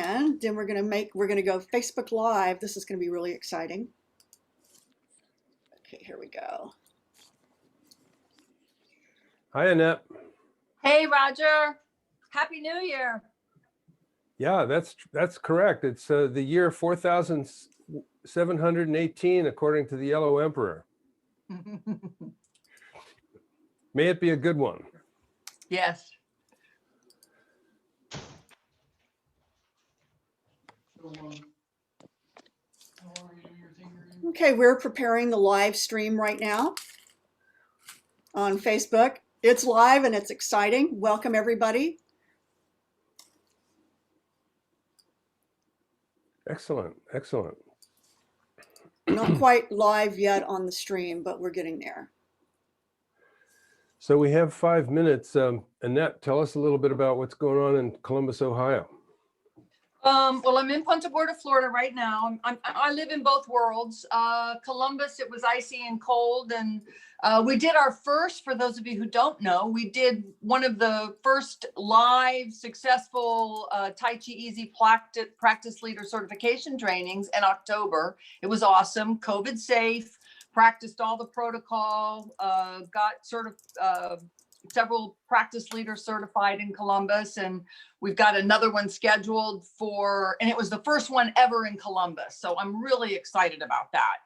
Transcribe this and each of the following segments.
And then we're gonna go Facebook Live. This is gonna be really exciting. Okay, here we go. Hi, Annette. Hey, Roger. Happy New Year. Yeah, that's correct. It's the year 4718, according to the Yellow Emperor. May it be a good one. Yes. Okay, we're preparing the live stream right now on Facebook. It's live and it's exciting. Welcome, everybody. Excellent, excellent. Not quite live yet on the stream, but we're getting there. So we have 5 minutes. Annette, tell us a little bit about what's going on in Columbus, Ohio. Well, I'm in Punta Gorda, Florida right now. I live in both worlds. Columbus, it was icy and cold. And we did our first, for those of you who don't know, we did one of the first live successful Tai Chi Easy practice leader certification trainings in October. It was awesome, COVID safe, practiced all the protocol, got several practice leaders certified in Columbus, and we've got another one scheduled and it was the first one ever in Columbus. So I'm really excited about that.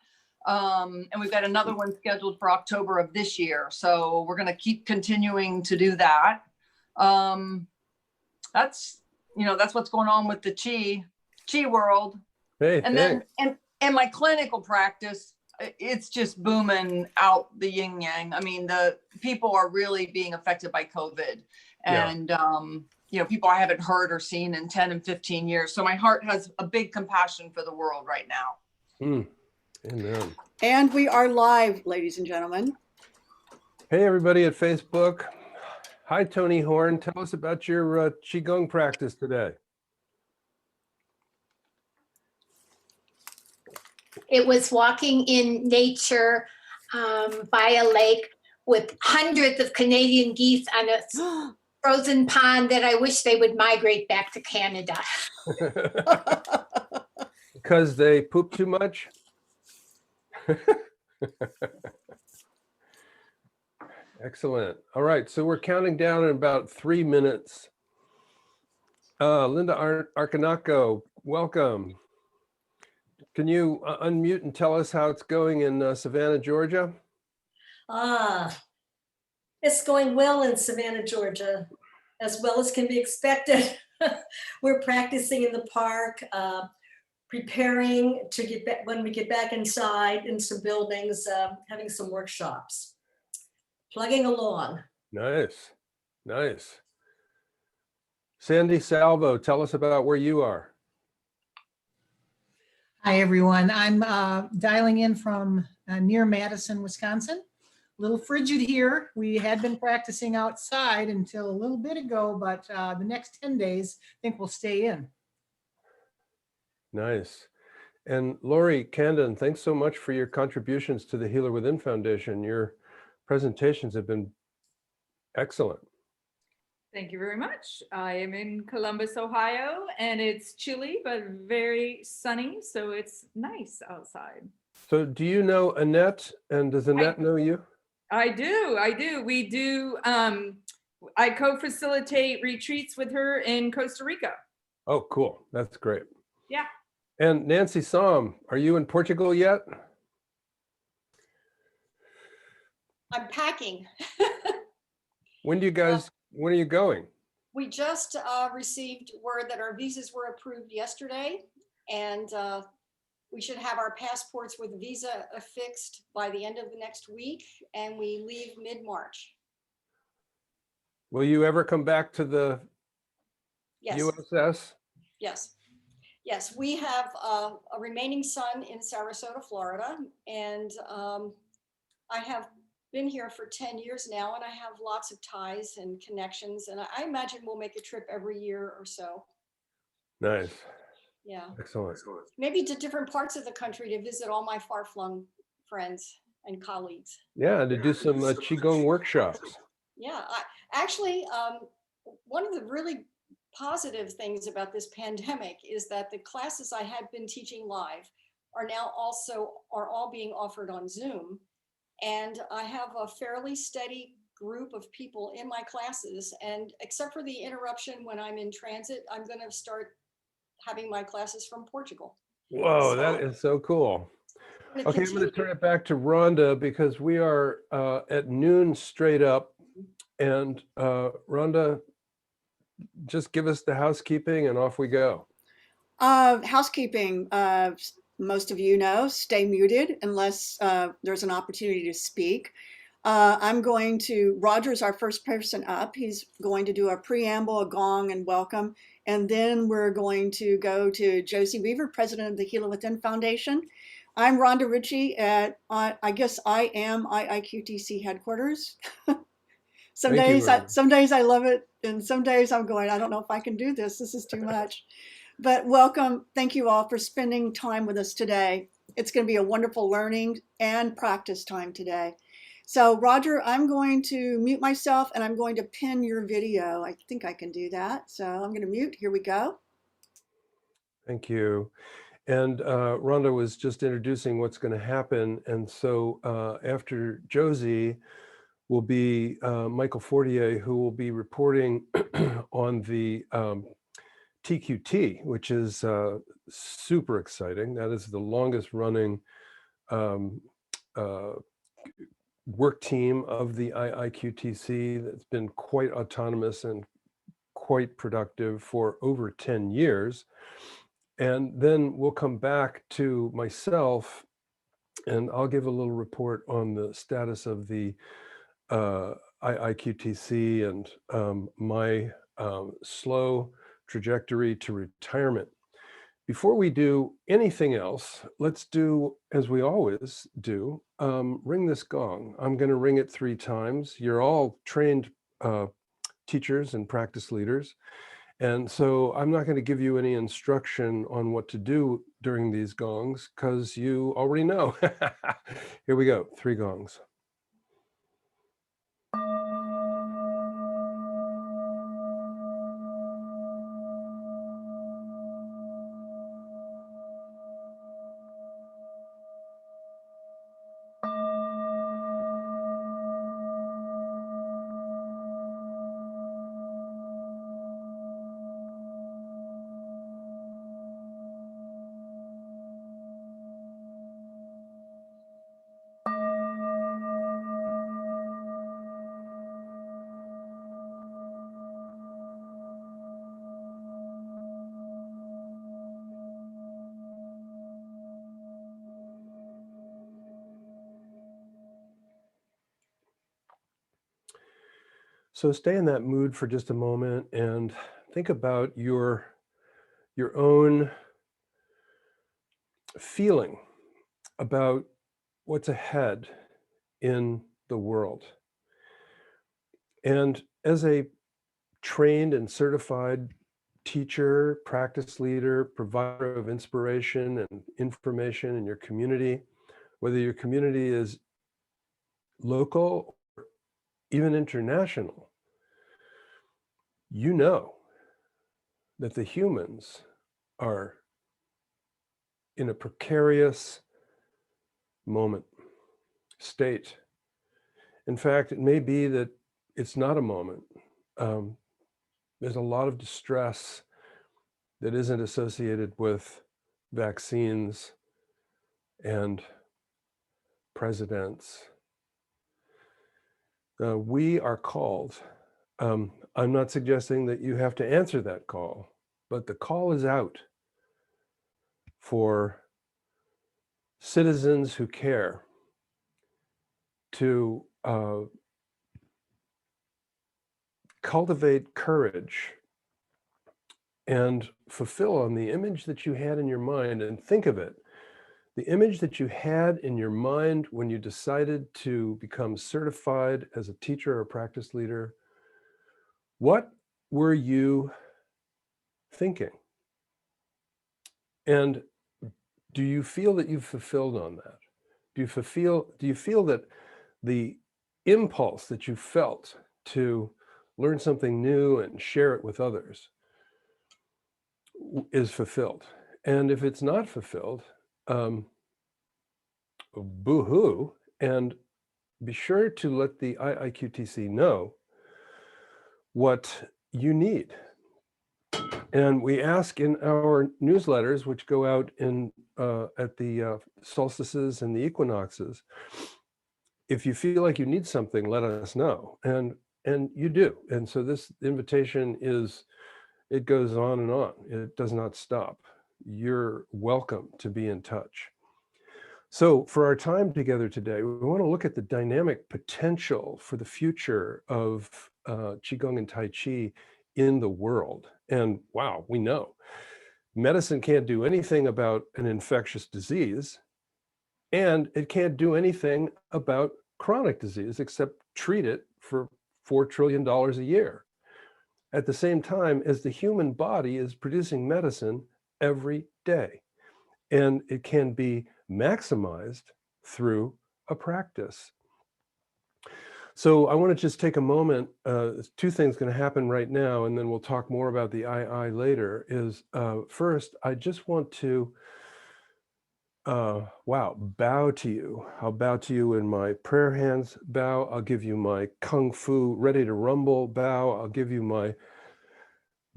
And we've got another one scheduled for October of this year. So we're going to keep continuing to do that. That's what's going on with the Chi world. Hey, and thanks. then, and my clinical practice, it's just booming out the yin yang. I mean, the people are really being affected by COVID, and people I haven't heard or seen in 10 and 15 years. So my heart has a big compassion for the world right now. Amen. And we are live, ladies and gentlemen. Hey, everybody at Facebook. Hi, Tony Horn. Tell us about your Qigong practice today. It was walking in nature by a lake with hundreds of Canadian geese on a frozen pond that I wish they would migrate back to Canada. Because they poop too much? Excellent. All right, so we're counting down in about 3 minutes. Linda Arcanaco, welcome. Can you unmute and tell us how it's going in Savannah, Georgia? It's going well in Savannah, Georgia, as well as can be expected. We're practicing in the park, preparing to get back when we get back inside in some buildings, having some workshops, plugging along. Nice, nice. Sandy Salvo, tell us about where you are. Hi, everyone. I'm dialing in from near Madison, Wisconsin. A little frigid here. We had been practicing outside until a little bit ago, but the next 10 days, I think we'll stay in. Nice. And Lori Candon, thanks so much for your contributions to the Healer Within Foundation. Your presentations have been excellent. Thank you very much. I am in Columbus, Ohio, and it's chilly, but very sunny, so it's nice outside. So do you know Annette, and does Annette know you? I do. We do, I co-facilitate retreats with her in Costa Rica. Oh, cool. That's great. Yeah. And Nancy Som, are you in Portugal yet? I'm packing. When are you going? We just received word that our visas were approved yesterday, and we should have our passports with visa affixed by the end of the next week, and we leave mid-March. Will you ever come back to the Yes. USS? Yes. Yes, we have a remaining son in Sarasota, Florida, and I have been here for 10 years now, and I have lots of ties and connections, and I imagine we'll make a trip every year or so. Nice. Yeah. Excellent. Maybe to different parts of the country to visit all my far-flung friends and colleagues. Yeah, to do some Qigong workshops. Yeah, actually, one of the really positive things about this pandemic is that the classes I had been teaching live are now are all being offered on Zoom. And I have a fairly steady group of people in my classes. And except for the interruption when I'm in transit, I'm going to start having my classes from Portugal. Whoa, So- that is so cool. I'm gonna Okay, I'm going to continue. turn it back to Rhonda because we are at noon straight up. And Rhonda, just give us the housekeeping and off we go. Housekeeping, most of you know, stay muted unless there's an opportunity to speak. Roger's our first person up. He's going to do a preamble, a gong, and welcome. And then we're going to go to Josie Weaver, president of the Heal Within Foundation. I'm Rhonda Ritchie at, I guess I am IIQTC headquarters. Some Thank you, days, Rhonda. some days I love it. And some days I'm going, I don't know if I can do this. This is too much. But welcome. Thank you all for spending time with us today. It's going to be a wonderful learning and practice time today. So Roger, I'm going to mute myself and I'm going to pin your video. I think I can do that. So I'm going to mute. Here we go. Thank you. And Rhonda was just introducing what's going to happen. And so after Josie will be Michael Fortier, who will be reporting on the TQT, which is super exciting. That is the longest running work team of the IIQTC that's been quite autonomous and quite productive for over 10 years. And then we'll come back to myself and I'll give a little report on the status of the IIQTC and my slow trajectory to retirement. Before we do anything else, let's do as we always do, ring this gong. I'm going to ring it 3 times. You're all trained teachers and practice leaders. And so I'm not going to give you any instruction on what to do during these gongs because you already know. Here we go, 3 gongs. So stay in that mood for just a moment and think about your own feeling about what's ahead in the world. And as a trained and certified teacher, practice leader, provider of inspiration and information in your community, whether your community is local or even international, you know that the humans are in a precarious state. In fact, it may be that it's not a moment. There's a lot of distress that isn't associated with vaccines and presidents. We are called. I'm not suggesting that you have to answer that call, but the call is out for citizens who care to cultivate courage and fulfill on the image that you had in your mind. And think of it, the image that you had in your mind when you decided to become certified as a teacher or practice leader. What were you thinking? And do you feel that you've fulfilled on that? Do you feel that the impulse that you felt to learn something new and share it with others, is fulfilled. And if it's not fulfilled, boo-hoo, and be sure to let the IIQTC know what you need. And we ask in our newsletters, which go out in at the solstices and the equinoxes, if you feel like you need something, let us know. And you do. And so this invitation is, it goes on and on. It does not stop. You're welcome to be in touch. So for our time together today, we want to look at the dynamic potential for the future of Qigong and Tai Chi in the world. And wow, we know medicine can't do anything about an infectious disease, and it can't do anything about chronic disease except treat it for $4 trillion a year. At the same time as the human body is producing medicine every day, and it can be maximized through a practice. So I want to just take a moment. Two things going to happen right now, and then we'll talk more about the II later. Is first, I just want to bow to you. I'll bow to you in my prayer hands bow. I'll give you my Kung Fu ready to rumble bow. I'll give you my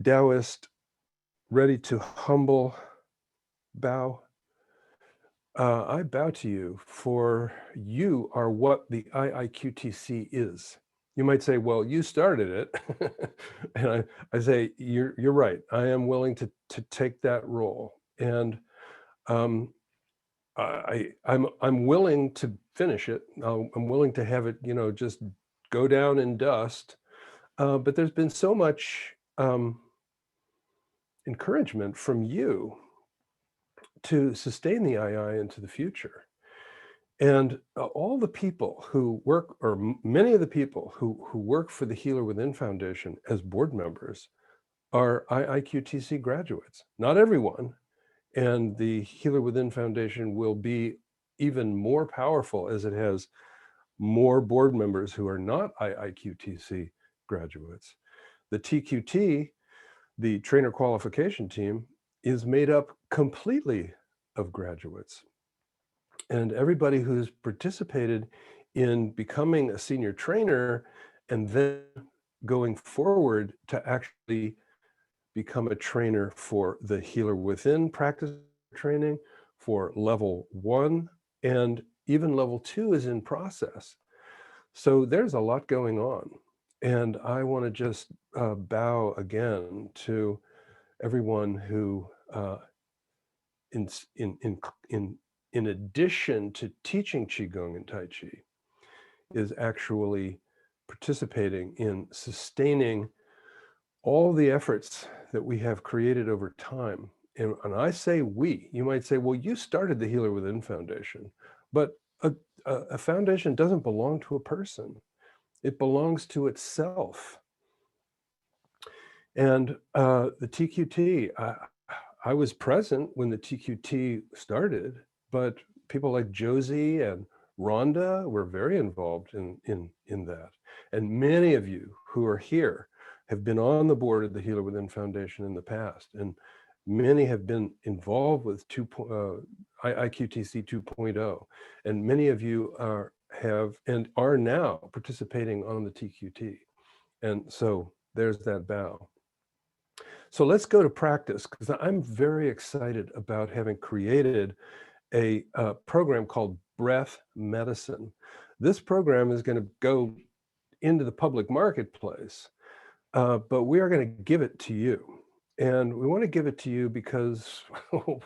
Taoist ready to humble bow. I bow to you, for you are what the IIQTC is. You might say, well, you started it. And I say, you're right. I am willing to take that role. And I'm willing to finish it. I'm willing to have it, just go down in dust. But there's been so much encouragement from you to sustain the II into the future. And all the people who work, or many of the people who work for the Healer Within Foundation as board members are IIQTC graduates. Not everyone. And the Healer Within Foundation will be even more powerful as it has more board members who are not IIQTC graduates. The TQT, the trainer qualification team, is made up completely of graduates. And everybody who's participated in becoming a senior trainer and then going forward to actually become a trainer for the Healer Within practice training for level 1, and even level 2 is in process. So there's a lot going on. And I want to just bow again to everyone who in addition to teaching Qigong and Tai Chi, is actually participating in sustaining all the efforts that we have created over time. And I say we, you might say, well, you started the Healer Within Foundation, but a foundation doesn't belong to a person. It belongs to itself. And the TQT, I was present when the TQT started, but people like Josie and Rhonda were very involved in that. And many of you who are here have been on the board of the Healer Within Foundation in the past, and many have been involved with IIQTC 2.0, and many of you have and are now participating on the TQT. And so there's that bow. So let's go to practice, because I'm very excited about having created a program called Breath Medicine. This program is going to go into the public marketplace, but we are going to give it to you. And we want to give it to you because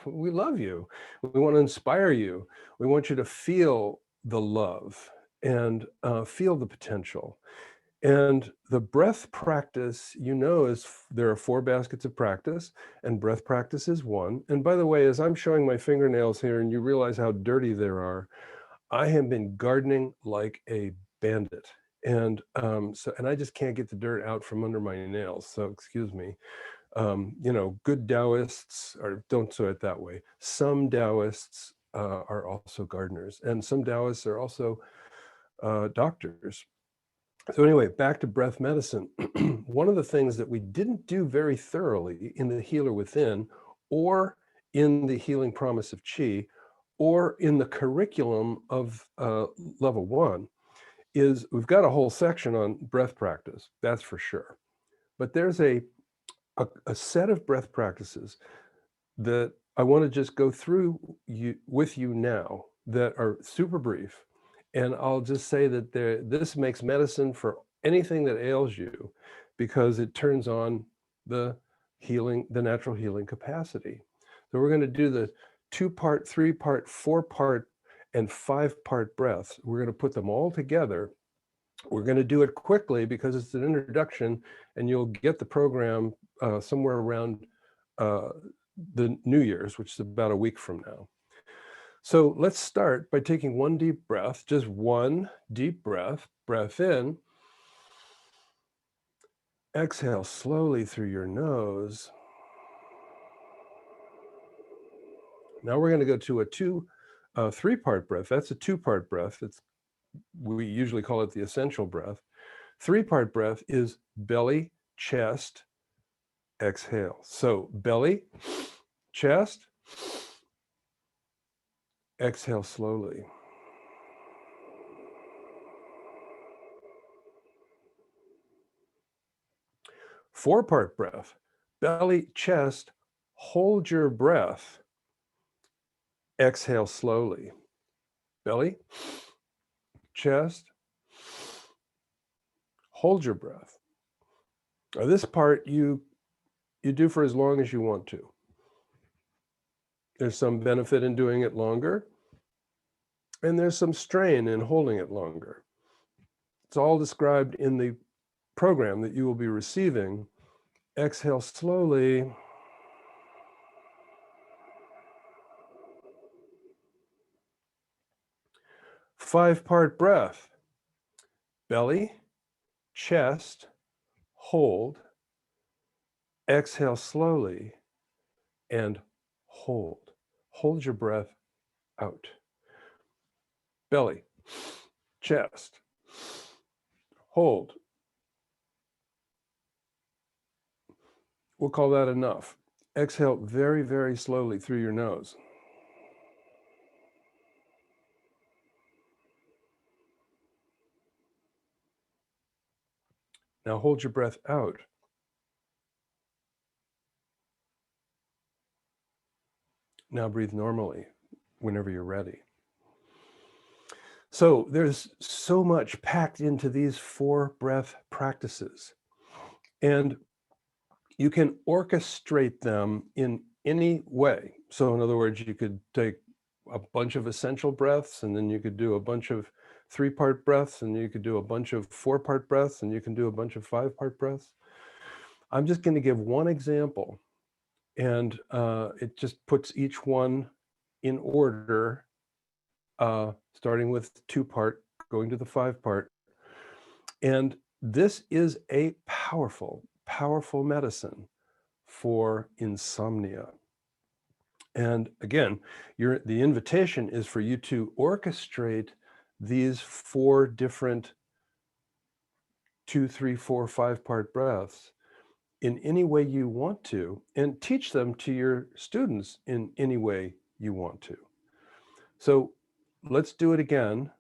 we love you. We want to inspire you. We want you to feel the love and feel the potential. And the breath practice, is there are 4 baskets of practice, and breath practice is one. And by the way, as I'm showing my fingernails here and you realize how dirty there are, I have been gardening like a bandit. And and I just can't get the dirt out from under my nails. So excuse me. Good Taoists don't say it that way. Some Taoists are also gardeners, and some Taoists are also doctors. So anyway, back to breath medicine. One of the things that we didn't do very thoroughly in the Healer Within, or in the Healing Promise of Chi, or in the curriculum of level 1, is we've got a whole section on breath practice, that's for sure. But there's a set of breath practices that I want to just go through with you now that are super brief. And I'll just say that this makes medicine for anything that ails you, because it turns on the natural healing capacity. So we're going to do the 2-part, 3-part, 4-part, and 5-part breaths. We're going to put them all together. We're going to do it quickly because it's an introduction, and you'll get the program somewhere around the New Year's, which is about a week from now. So let's start by taking one deep breath, just one deep breath. Breath in. Exhale slowly through your nose. Now we're going to go to a 3-part breath. That's a 2-part breath. We usually call it the essential breath. 3-part breath is belly, chest, exhale. So belly, chest, exhale slowly. Four-part breath, belly, chest, hold your breath, exhale slowly. Belly, chest, hold your breath. Now this part you do for as long as you want to. There's some benefit in doing it longer, and there's some strain in holding it longer. It's all described in the program that you will be receiving. Exhale slowly. Five-part breath. Belly, chest, hold, exhale slowly, and hold. Hold your breath out. Belly, chest, hold. We'll call that enough. Exhale very, very slowly through your nose. Now hold your breath out. Now breathe normally whenever you're ready. So there's so much packed into these 4 breath practices, and you can orchestrate them in any way. So in other words, you could take a bunch of essential breaths, and then you could do a bunch of 3-part breaths, and you could do a bunch of 4-part breaths, and you can do a bunch of 5-part breaths. I'm just going to give one example, and it just puts each one in order, starting with 2-part, going to the 5-part. And this is a powerful, powerful medicine for insomnia. And again, the invitation is for you to orchestrate these 4 different 2, 3, 4, 5-part breaths in any way you want to, and teach them to your students in any way you want to. So let's do it again,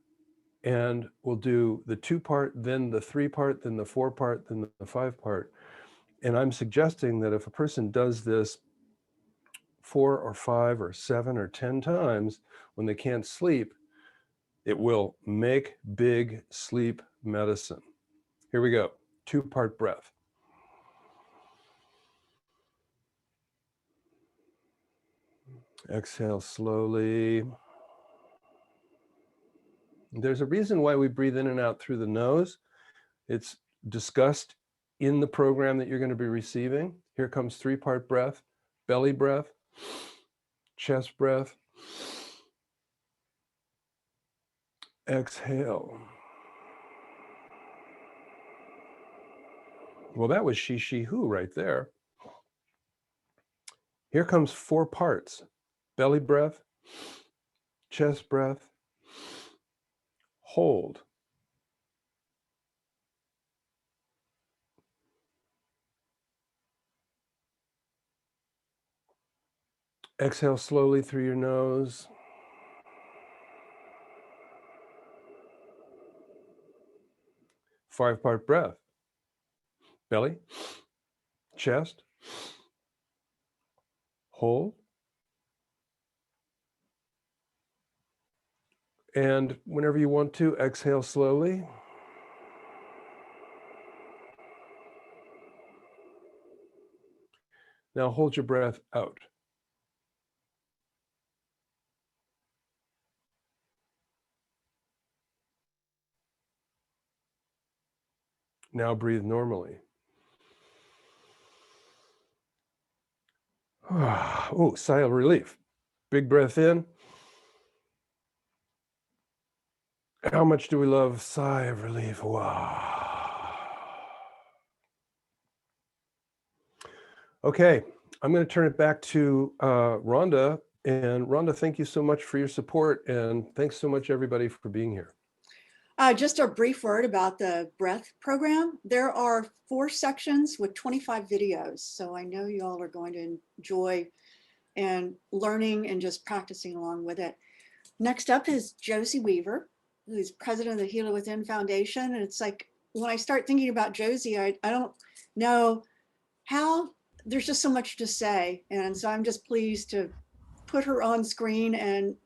and we'll do the 2-part, then the 3-part, then the 4-part, then the 5-part. And I'm suggesting that if a person does this 4 or 5 or 7 or 10 times when they can't sleep, it will make big sleep medicine. Here we go. 2-part breath. Exhale slowly. There's a reason why we breathe in and out through the nose. It's discussed in the program that you're going to be receiving. Here comes 3-part breath, belly breath, chest breath. Exhale. Well, that was she, who right there. Here comes 4 parts. Belly breath, chest breath, hold. Exhale slowly through your nose. Five-part breath. Belly, chest, hold. And whenever you want to, exhale slowly. Now hold your breath out. Now breathe normally. Oh, sigh of relief. Big breath in. How much do we love sigh of relief? Wow. Okay, I'm going to turn it back to Rhonda. And Rhonda, thank you so much for your support. And thanks so much, everybody, for being here. Just a brief word about the breath program. There are 4 sections with 25 videos. So I know you all are going to enjoy and learning and just practicing along with it. Next up is Josie Weaver, who's president of the Healer Within Foundation. And it's like, when I start thinking about Josie, I don't know how, there's just so much to say. And so I'm just pleased to put her on screen, and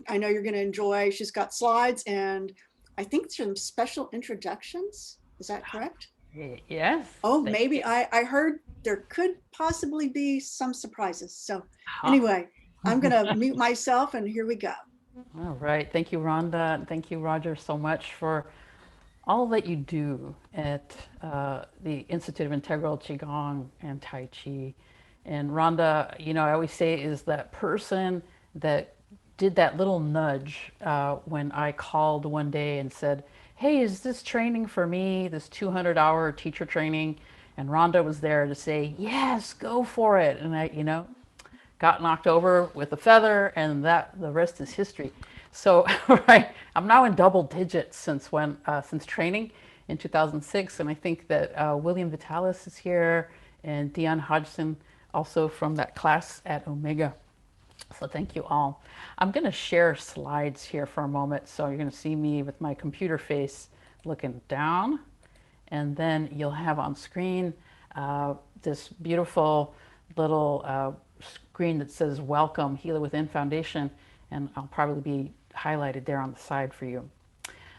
I know you're going to enjoy. She's got slides and I think some special introductions. Is that correct? Yes. Oh, thank maybe you. I heard there could possibly be some surprises. So Huh. anyway, I'm going to mute myself and here we go. All right. Thank you, Rhonda. And thank you, Roger, so much for all that you do at the Institute of Integral Qigong and Tai Chi. And Rhonda, you know, I always say is that person that did that little nudge when I called one day and said, hey, is this training for me, this 200-hour teacher training? And Rhonda was there to say, yes, go for it. And I, you know, got knocked over with a feather, and that the rest is history. So, right, I'm now in double digits since training in 2006, and I think that William Vitalis is here, and Dion Hodgson, also from that class at Omega. So thank you all. I'm going to share slides here for a moment. So you're going to see me with my computer face looking down, and then you'll have on screen this beautiful little screen that says Welcome Healer Within Foundation, and I'll probably be highlighted there on the side for you.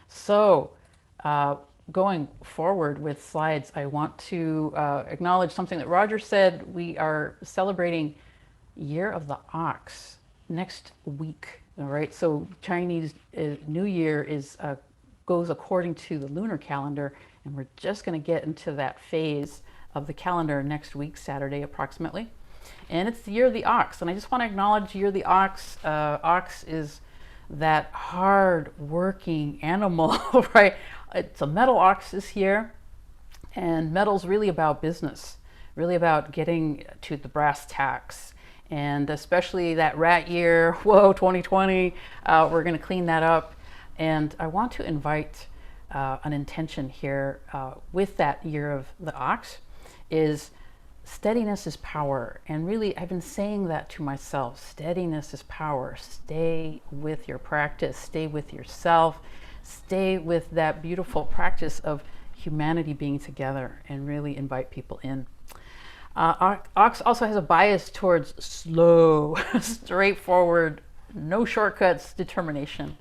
So going forward with slides, I want to acknowledge something that Roger said. We are celebrating Year of the Ox next week. All right, so Chinese New Year is goes according to the lunar calendar, and we're just going to get into that phase of the calendar next week, Saturday approximately. And it's the Year of the Ox, and I just want to acknowledge Year of the Ox. Ox is that hard-working animal, right? It's a metal ox this year, and metal's really about business, really about getting to the brass tacks. And especially that rat year, whoa, 2020, we're going to clean that up. And I want to invite an intention here with that Year of the Ox is steadiness is power. And really, I've been saying that to myself. Steadiness is power. Stay with your practice. Stay with yourself. Stay with that beautiful practice of humanity being together, and really invite people in. Ox also has a bias towards slow, straightforward, no shortcuts, determination.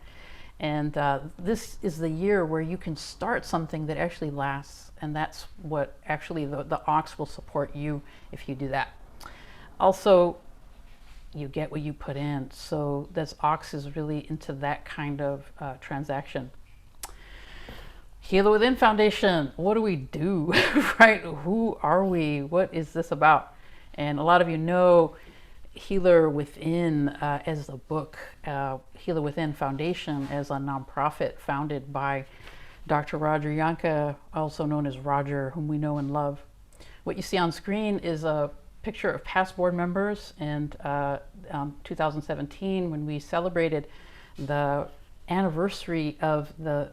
And this is the year where you can start something that actually lasts. And that's what actually the Ox will support you if you do that. Also, you get what you put in. So this Ox is really into that kind of transaction. Healer Within Foundation, what do we do, right? Who are we? What is this about? And a lot of you know Healer Within as a book, Healer Within Foundation as a nonprofit founded by Dr. Roger Jahnke, also known as Roger, whom we know and love. What you see on screen is a picture of past board members, and 2017, when we celebrated the anniversary of the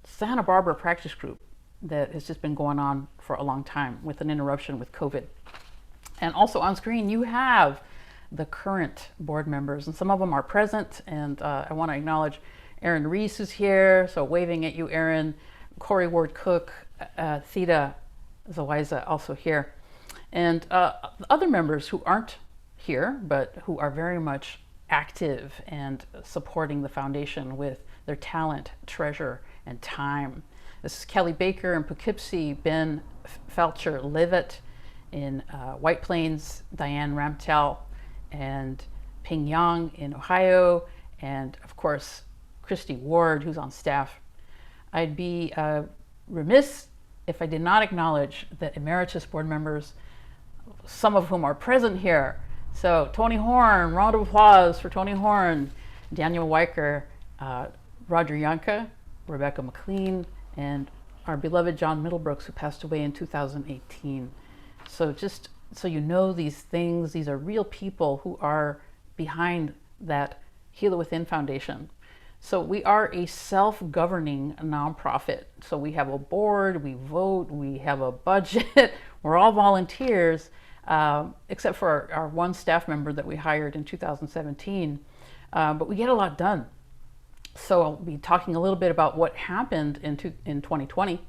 Santa Barbara practice group that has just been going on for a long time with an interruption with COVID. And also on screen, you have the current board members. And some of them are present, and I want to acknowledge Erin Reese, who's here, so waving at you, Erin. Corey Ward Cook, Theta Zawiza, also here. And other members who aren't here, but who are very much active and supporting the foundation with their talent, treasure, and time. This is Kelly Baker in Poughkeepsie, Ben Felcher Livet in White Plains, Diane Ramtel and Ping Yang in Ohio, and of course, Christy Ward, who's on staff. I'd be remiss if I did not acknowledge the emeritus board members, some of whom are present here. So Tony Horn, round of applause for Tony Horn, Daniel Weicker, Roger Jahnke, Rebecca McLean, and our beloved John Middlebrooks, who passed away in 2018. So just so you know these things, these are real people who are behind that Healer Within Foundation. So we are a self-governing nonprofit. So we have a board, we vote, we have a budget, we're all volunteers, except for our one staff member that we hired in 2017, but we get a lot done. So I'll be talking a little bit about what happened in 2020,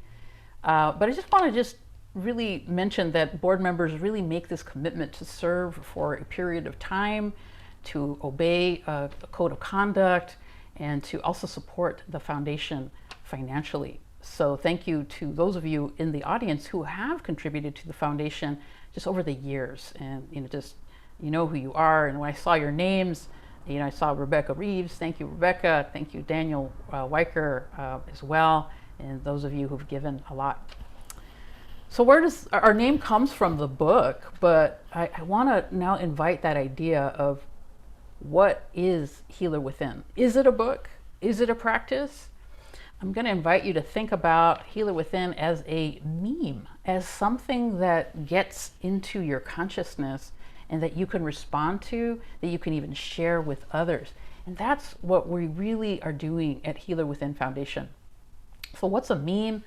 but I just want to really mention that board members really make this commitment to serve for a period of time, to obey a code of conduct, and to also support the foundation financially. So thank you to those of you in the audience who have contributed to the foundation just over the years. And you know who you are. And when I saw your names, I saw Rebecca Reeves. Thank you, Rebecca. Thank you, Daniel Weicker as well. And those of you who've given a lot. So where does our name comes from? The book, but I want to now invite that idea of what is Healer Within? Is it a book? Is it a practice? I'm going to invite you to think about Healer Within as a meme, as something that gets into your consciousness and that you can respond to, that you can even share with others. And that's what we really are doing at Healer Within Foundation. So what's a meme?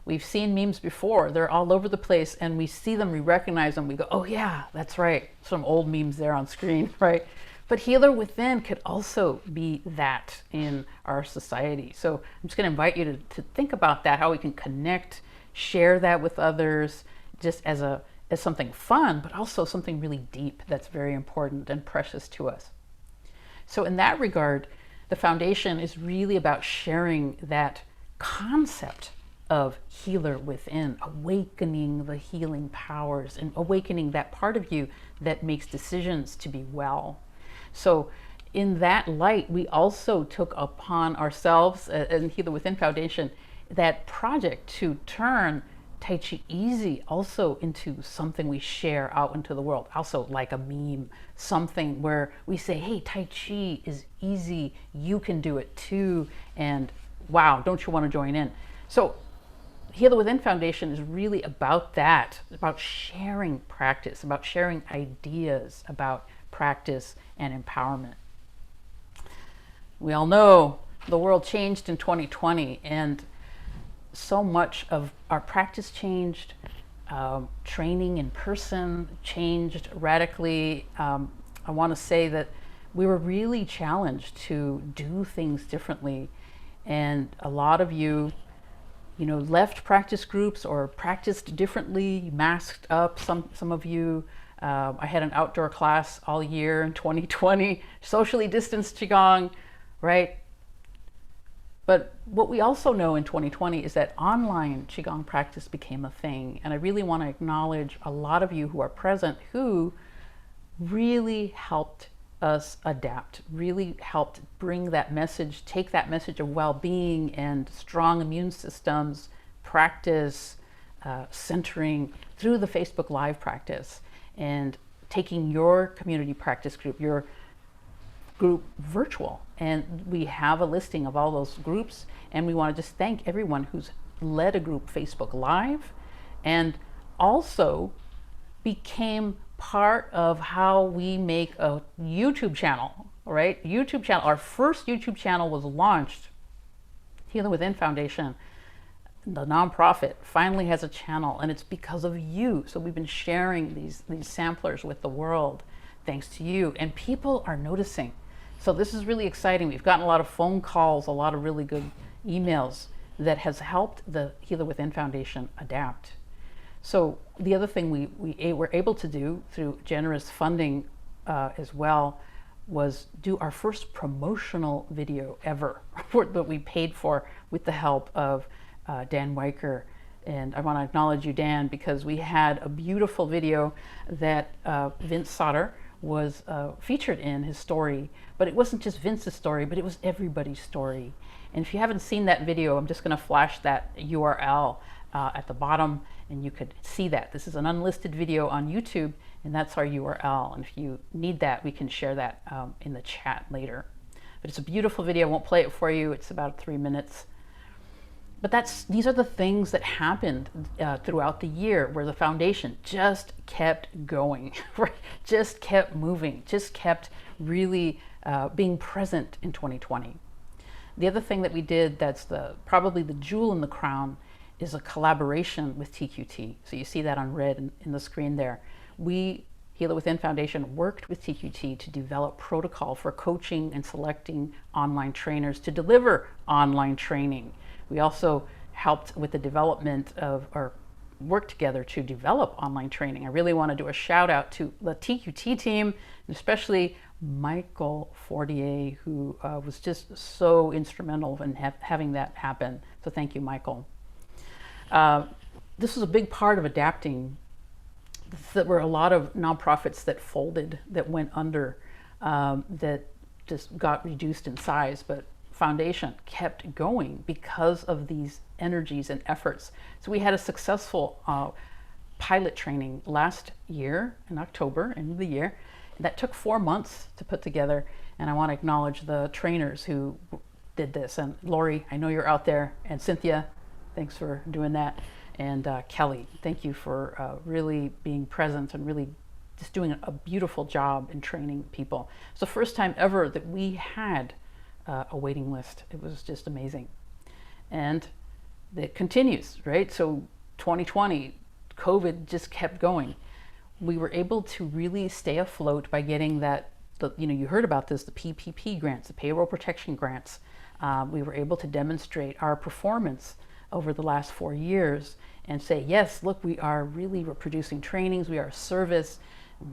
We've seen memes before. They're all over the place, and we see them, we recognize them, we go, oh yeah, that's right. Some old memes there on screen, right? But Healer Within could also be that in our society. So I'm just going to invite you to think about that, how we can connect, share that with others, just as something fun, but also something really deep that's very important and precious to us. So in that regard, the foundation is really about sharing that concept of Healer Within, awakening the healing powers and awakening that part of you that makes decisions to be well. So in that light, we also took upon ourselves in Healer Within Foundation that project to turn Tai Chi Easy also into something we share out into the world, also like a meme, something where we say, hey, Tai Chi is easy, you can do it too, and wow, don't you want to join in? So Healer Within Foundation is really about that, about sharing practice, about sharing ideas about practice and empowerment. We all know the world changed in 2020, and so much of our practice changed. Training in person changed radically. I want to say that we were really challenged to do things differently, and a lot of you left practice groups or practiced differently, masked up, some of you. I had an outdoor class all year in 2020, socially distanced Qigong, right? But what we also know in 2020 is that online Qigong practice became a thing. And I really want to acknowledge a lot of you who are present who really helped us adapt, really helped bring that message, take that message of well-being and strong immune systems, practice, centering through the Facebook Live practice, and taking your community practice group, your group virtual. And we have a listing of all those groups, and we want to just thank everyone who's led a group Facebook Live and also became part of how we make a YouTube channel, right? YouTube channel, our first YouTube channel was launched. Healer Within Foundation, the nonprofit, finally has a channel, and it's because of you. So we've been sharing these samplers with the world. thanks to you. And people are noticing. So this is really exciting. We've gotten a lot of phone calls, a lot of really good emails that has helped the Healer Within Foundation adapt. So the other thing we were able to do through generous funding as well was do our first promotional video ever that we paid for with the help of Dan Weicker. And I want to acknowledge you, Dan, because we had a beautiful video that Vince Sauter was featured in, his story. But it wasn't just Vince's story, but it was everybody's story. And if you haven't seen that video, I'm just going to flash that URL at the bottom, and you could see that. This is an unlisted video on YouTube, and that's our URL. And if you need that, we can share that in the chat later. But it's a beautiful video. I won't play it for you. It's about 3 minutes. But these are the things that happened throughout the year, where the foundation just kept going, right? Just kept moving, just kept really being present in 2020. The other thing that we did that's probably the jewel in the crown is a collaboration with TQT. So you see that on red in the screen there. We, Healer Within Foundation, worked with TQT to develop protocol for coaching and selecting online trainers to deliver online training. We also helped with the development of, or worked together to develop online training. I really want to do a shout out to the TQT team, and especially Michael Fortier, who was just so instrumental in having that happen. So thank you, Michael. This was a big part of adapting. There were a lot of nonprofits that folded, that went under, that just got reduced in size, but Foundation kept going because of these energies and efforts. So we had a successful pilot training last year in October, end of the year. That took 4 months to put together, and I want to acknowledge the trainers who did this. And Lori, I know you're out there, and Cynthia, thanks for doing that. And Kelly, thank you for really being present and really just doing a beautiful job in training people. It's the first time ever that we had a waiting list. It was just amazing. And it continues, right? So 2020, COVID just kept going. We were able to really stay afloat by getting that, you heard about this, the PPP grants, the payroll protection grants. We were able to demonstrate our performance over the last 4 years and say, yes, look, we're producing trainings, we are a service.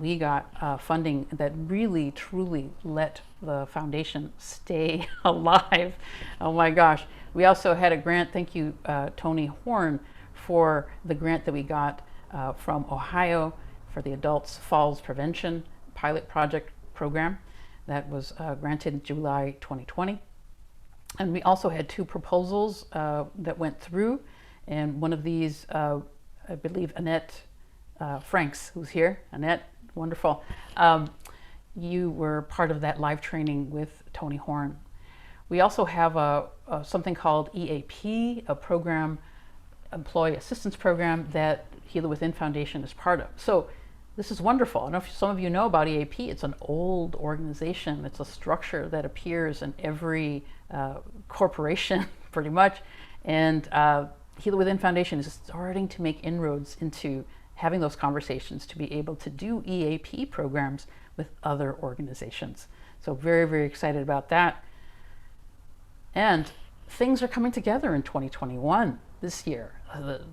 We got funding that really, truly let the foundation stay alive. Oh my gosh. We also had a grant, thank you, Tony Horn, for the grant that we got from Ohio for the Adults Falls Prevention Pilot Project Program. That was granted in July 2020. And we also had 2 proposals that went through. And one of these, I believe Annette Franks, who's here. Annette, wonderful. You were part of that live training with Tony Horn. We also have something called EAP, a program, Employee Assistance Program, that Healer Within Foundation is part of. So this is wonderful. I don't know if some of you know about EAP. It's an old organization. It's a structure that appears in every corporation, pretty much. And Healer Within Foundation is starting to make inroads into having those conversations to be able to do EAP programs with other organizations. So very, very excited about that. And things are coming together in 2021 this year.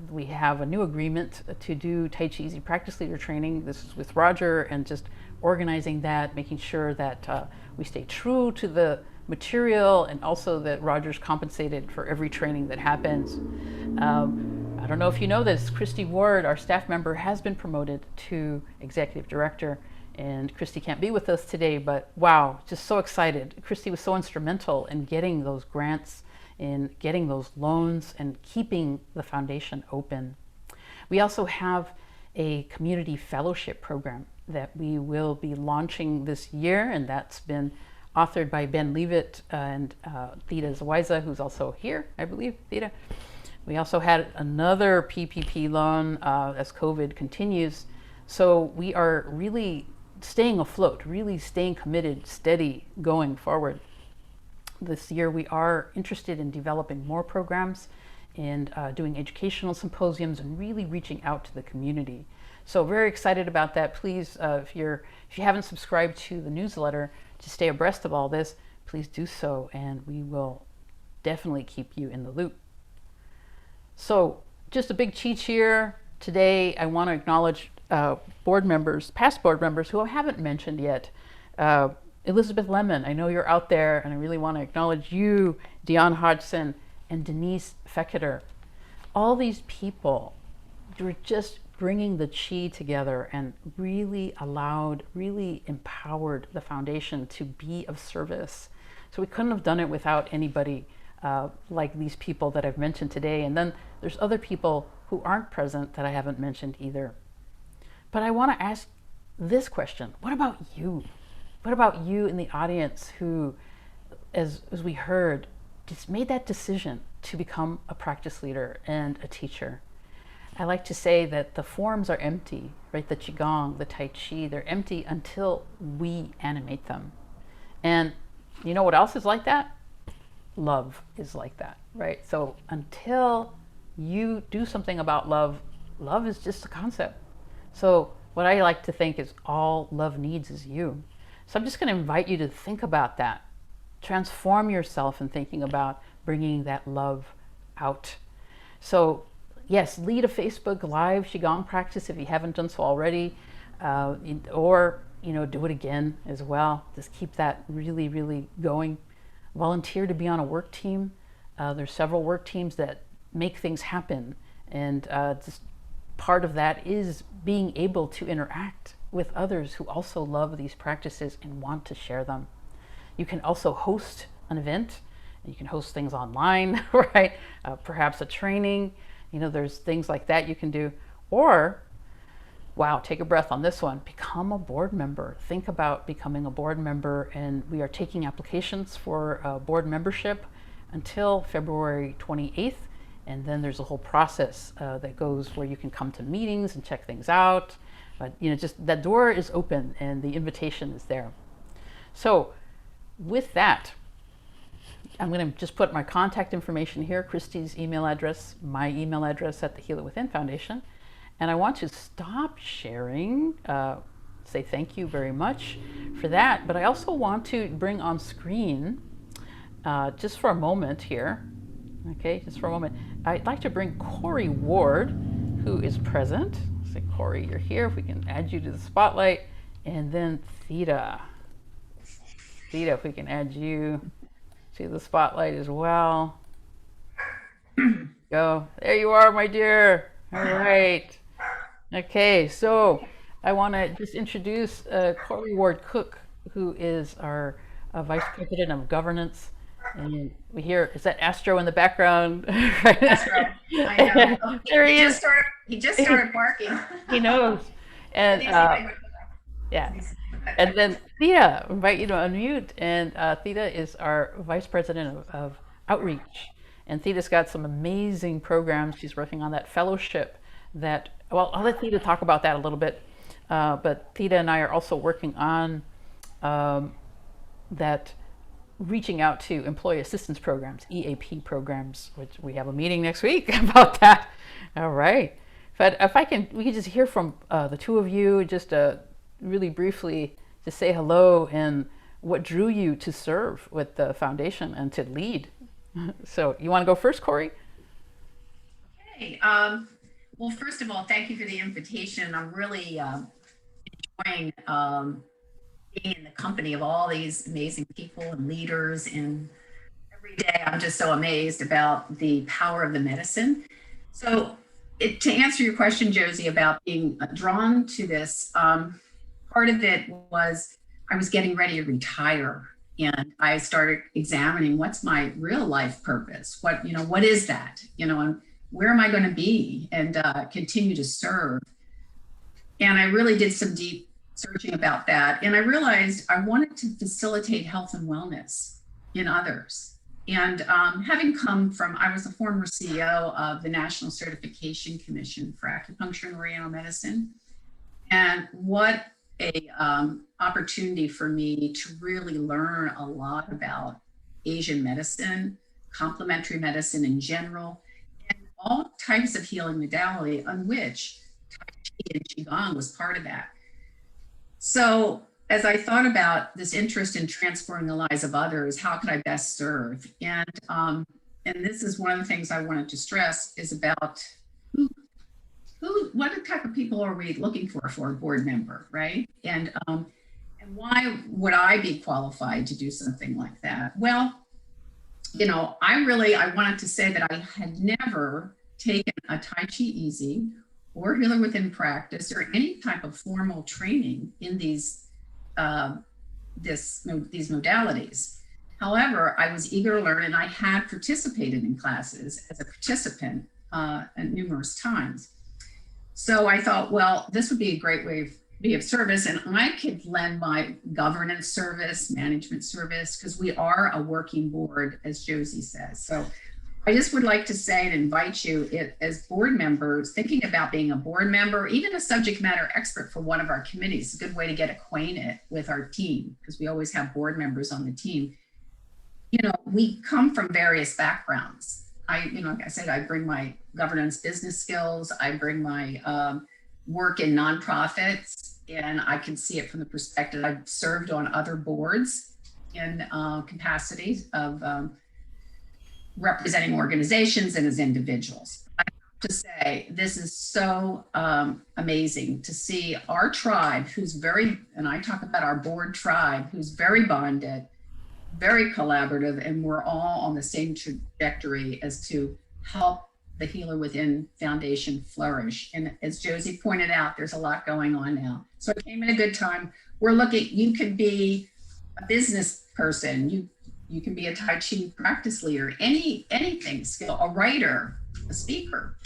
We have a new agreement to do Tai Chi Easy Practice Leader training. This is with Roger, and just organizing that, making sure that we stay true to the material, and also that Roger's compensated for every training that happens. I don't know if you know this, Christy Ward, our staff member, has been promoted to Executive Director, and Christy can't be with us today, but wow, just so excited. Christy was so instrumental in getting those grants, in getting those loans, and keeping the foundation open. We also have a community fellowship program that we will be launching this year, and that's been authored by Ben Leavitt and Theta Zawiza, who's also here, I believe, Theta. We also had another PPP loan as COVID continues. So we are really staying afloat, really staying committed, steady, going forward. This year we are interested in developing more programs and doing educational symposiums and really reaching out to the community. So very excited about that. Please, if you haven't subscribed to the newsletter to stay abreast of all this, please do so, and we will definitely keep you in the loop. So just a big cheat here. Today, I want to acknowledge board members, past board members who I haven't mentioned yet. Elizabeth Lemon, I know you're out there, and I really want to acknowledge you, Dion Hodgson, and Denise Fecketer. All these people were just bringing the chi together and really empowered the foundation to be of service. So we couldn't have done it without anybody like these people that I've mentioned today. And then there's other people who aren't present that I haven't mentioned either. But I want to ask this question. What about you? What about you in the audience who, as we heard, just made that decision to become a practice leader and a teacher? I like to say that the forms are empty, right? The Qigong, the Tai Chi, they're empty until we animate them. And you know what else is like that? Love is like that, right? So until you do something about love, love is just a concept. So what I like to think is all love needs is you. So I'm just going to invite you to think about that. Transform yourself in thinking about bringing that love out. So yes, lead a Facebook Live Qigong practice if you haven't done so already, or do it again as well. Just keep that really going. Volunteer to be on a work team. There's several work teams that make things happen, and just part of that is being able to interact with others who also love these practices and want to share them. You can also host an event. You can host things online, right? Perhaps a training. There's things like that you can do. Or, wow, take a breath on this one. Become a board member. Think about becoming a board member, and we are taking applications for board membership until February 28th. And then there's a whole process that goes where you can come to meetings and check things out. But just that door is open and the invitation is there. So with that, I'm going to just put my contact information here, Christy's email address, my email address at the Heal It Within Foundation. And I want to stop sharing, say thank you very much for that. But I also want to bring on screen, just for a moment here, okay, just for a moment. I'd like to bring Corey Ward, who is present. Say, Corey, you're here. If we can add you to the spotlight. And then Theta. Theta, if we can add you to the spotlight as well. Go. There you are, my dear. All right. Okay, so I want to just introduce Corey Ward Cook, who is our Vice President of Governance. And we hear, is that Astro in the background? Astro, I know. There he is. He just started barking. He knows. And yeah. And then Theta, invite you to unmute. And Theta is our Vice President of Outreach. And Theta's got some amazing programs. She's working on that fellowship that, well, I'll let Theta talk about that a little bit. But Theta and I are also working on that reaching out to employee assistance programs, EAP programs, which we have a meeting next week about that. All right. But if we can just hear from the two of you, just really briefly, just say hello and what drew you to serve with the foundation and to lead. So you want to go first, Corey? Okay. Well, first of all, thank you for the invitation. I'm really enjoying being in the company of all these amazing people and leaders. And every day I'm just so amazed about the power of the medicine. So to answer your question, Josie, about being drawn to this, part of it was I was getting ready to retire. And I started examining what's my real life purpose? What is that? And where am I going to be and continue to serve? And I really did some deep searching about that. And I realized I wanted to facilitate health and wellness in others. And having come from, I was a former CEO of the National Certification Commission for Acupuncture and Oriental Medicine. And what a opportunity for me to really learn a lot about Asian medicine, complementary medicine in general, and all types of healing modality on which Tai and Qigong was part of that. So as I thought about this interest in transforming the lives of others, how could I best serve? And this is one of the things I wanted to stress is about what type of people are we looking for a board member, right? And why would I be qualified to do something like that? Well, you know, I wanted to say that I had never taken a Tai Chi Easy or Healer Within practice or any type of formal training in these modalities. However, I was eager to learn, and I had participated in classes as a participant numerous times. So I thought, well, this would be a great way of be of service, and I could lend my governance service, management service, because we are a working board, as Josie says. So I just would like to say and invite you as board members, thinking about being a board member, even a subject matter expert for one of our committees, a good way to get acquainted with our team, because we always have board members on the team. You know, we come from various backgrounds. Like I said, I bring my governance business skills. I bring my work in nonprofits, and I can see it from the perspective. I've served on other boards in capacities of representing organizations and as individuals. I have to say, this is so amazing to see our tribe, who's very, and I talk about our board tribe, who's very bonded, very collaborative, and we're all on the same trajectory as to help the Healer Within Foundation flourish. And as Josie pointed out, there's a lot going on now. So it came at a good time. We're looking, you can be a business person, you can be a Tai Chi practice leader, anything skill, a writer, a speaker,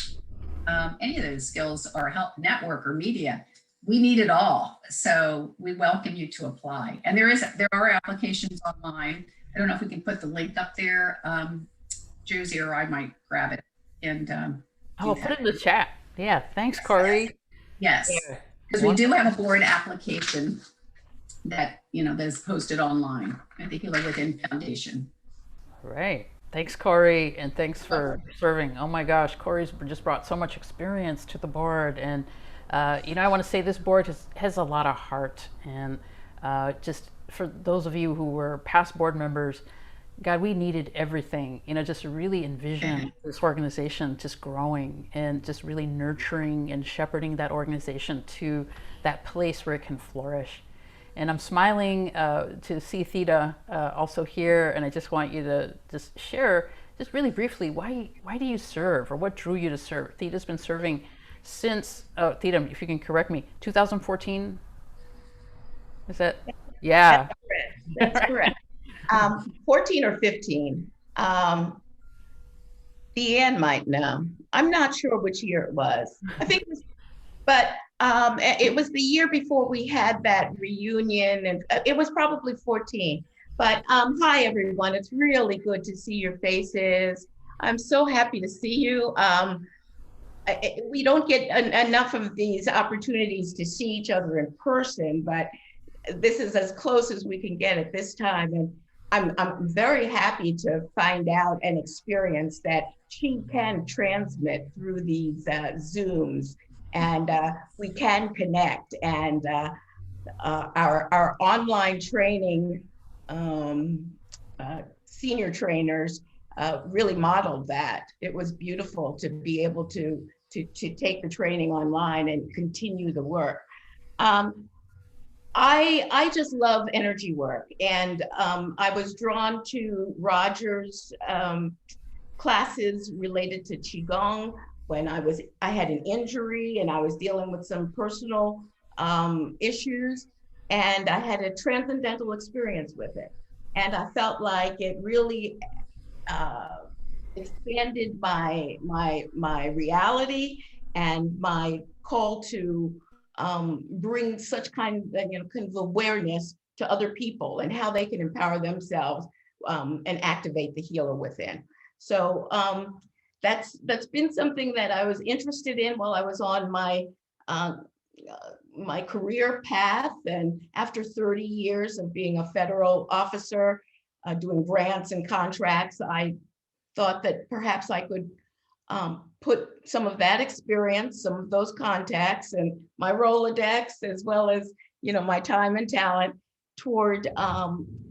any of those skills, or help network or media. We need it all. So we welcome you to apply. And there are applications online. I don't know if we can put the link up there, Josie, or I might grab it. And I'll put it in the chat. Yeah, thanks, Corey. Yes, because we do have a board application that, that is posted online at the Healer Within Foundation. Right. Thanks, Corey, and thanks for serving. Oh my gosh, Corey's just brought so much experience to the board, and I want to say this board has a lot of heart, and just for those of you who were past board members, God, we needed everything, just to really envision this organization just growing and just really nurturing and shepherding that organization to that place where it can flourish. And I'm smiling to see Theta also here, and I just want you to just share, just really briefly, why do you serve, or what drew you to serve? Theta's been serving since, Theta, if you can correct me, 2014? Is that? Yeah. That's correct. 14 or 15. Deanne might know. I'm not sure which year it was. I think it was, but it was the year before we had that reunion, and it was probably 14. But hi, everyone. It's really good to see your faces. I'm so happy to see you. We don't get enough of these opportunities to see each other in person, but this is as close as we can get at this time. And I'm very happy to find out and experience that she can transmit through these Zooms, and we can connect. And our online training senior trainers really modeled that. It was beautiful to be able to take the training online and continue the work. I just love energy work, and I was drawn to Roger's classes related to Qigong when I had an injury and I was dealing with some personal issues, and I had a transcendental experience with it. And I felt like it really expanded my reality and my call to bring such kind of awareness to other people and how they can empower themselves and activate the healer within. So that's been something that I was interested in while I was on my career path. And after 30 years of being a federal officer, doing grants and contracts, I thought that perhaps I could put some of that experience, some of those contacts and my Rolodex, as well as, my time and talent toward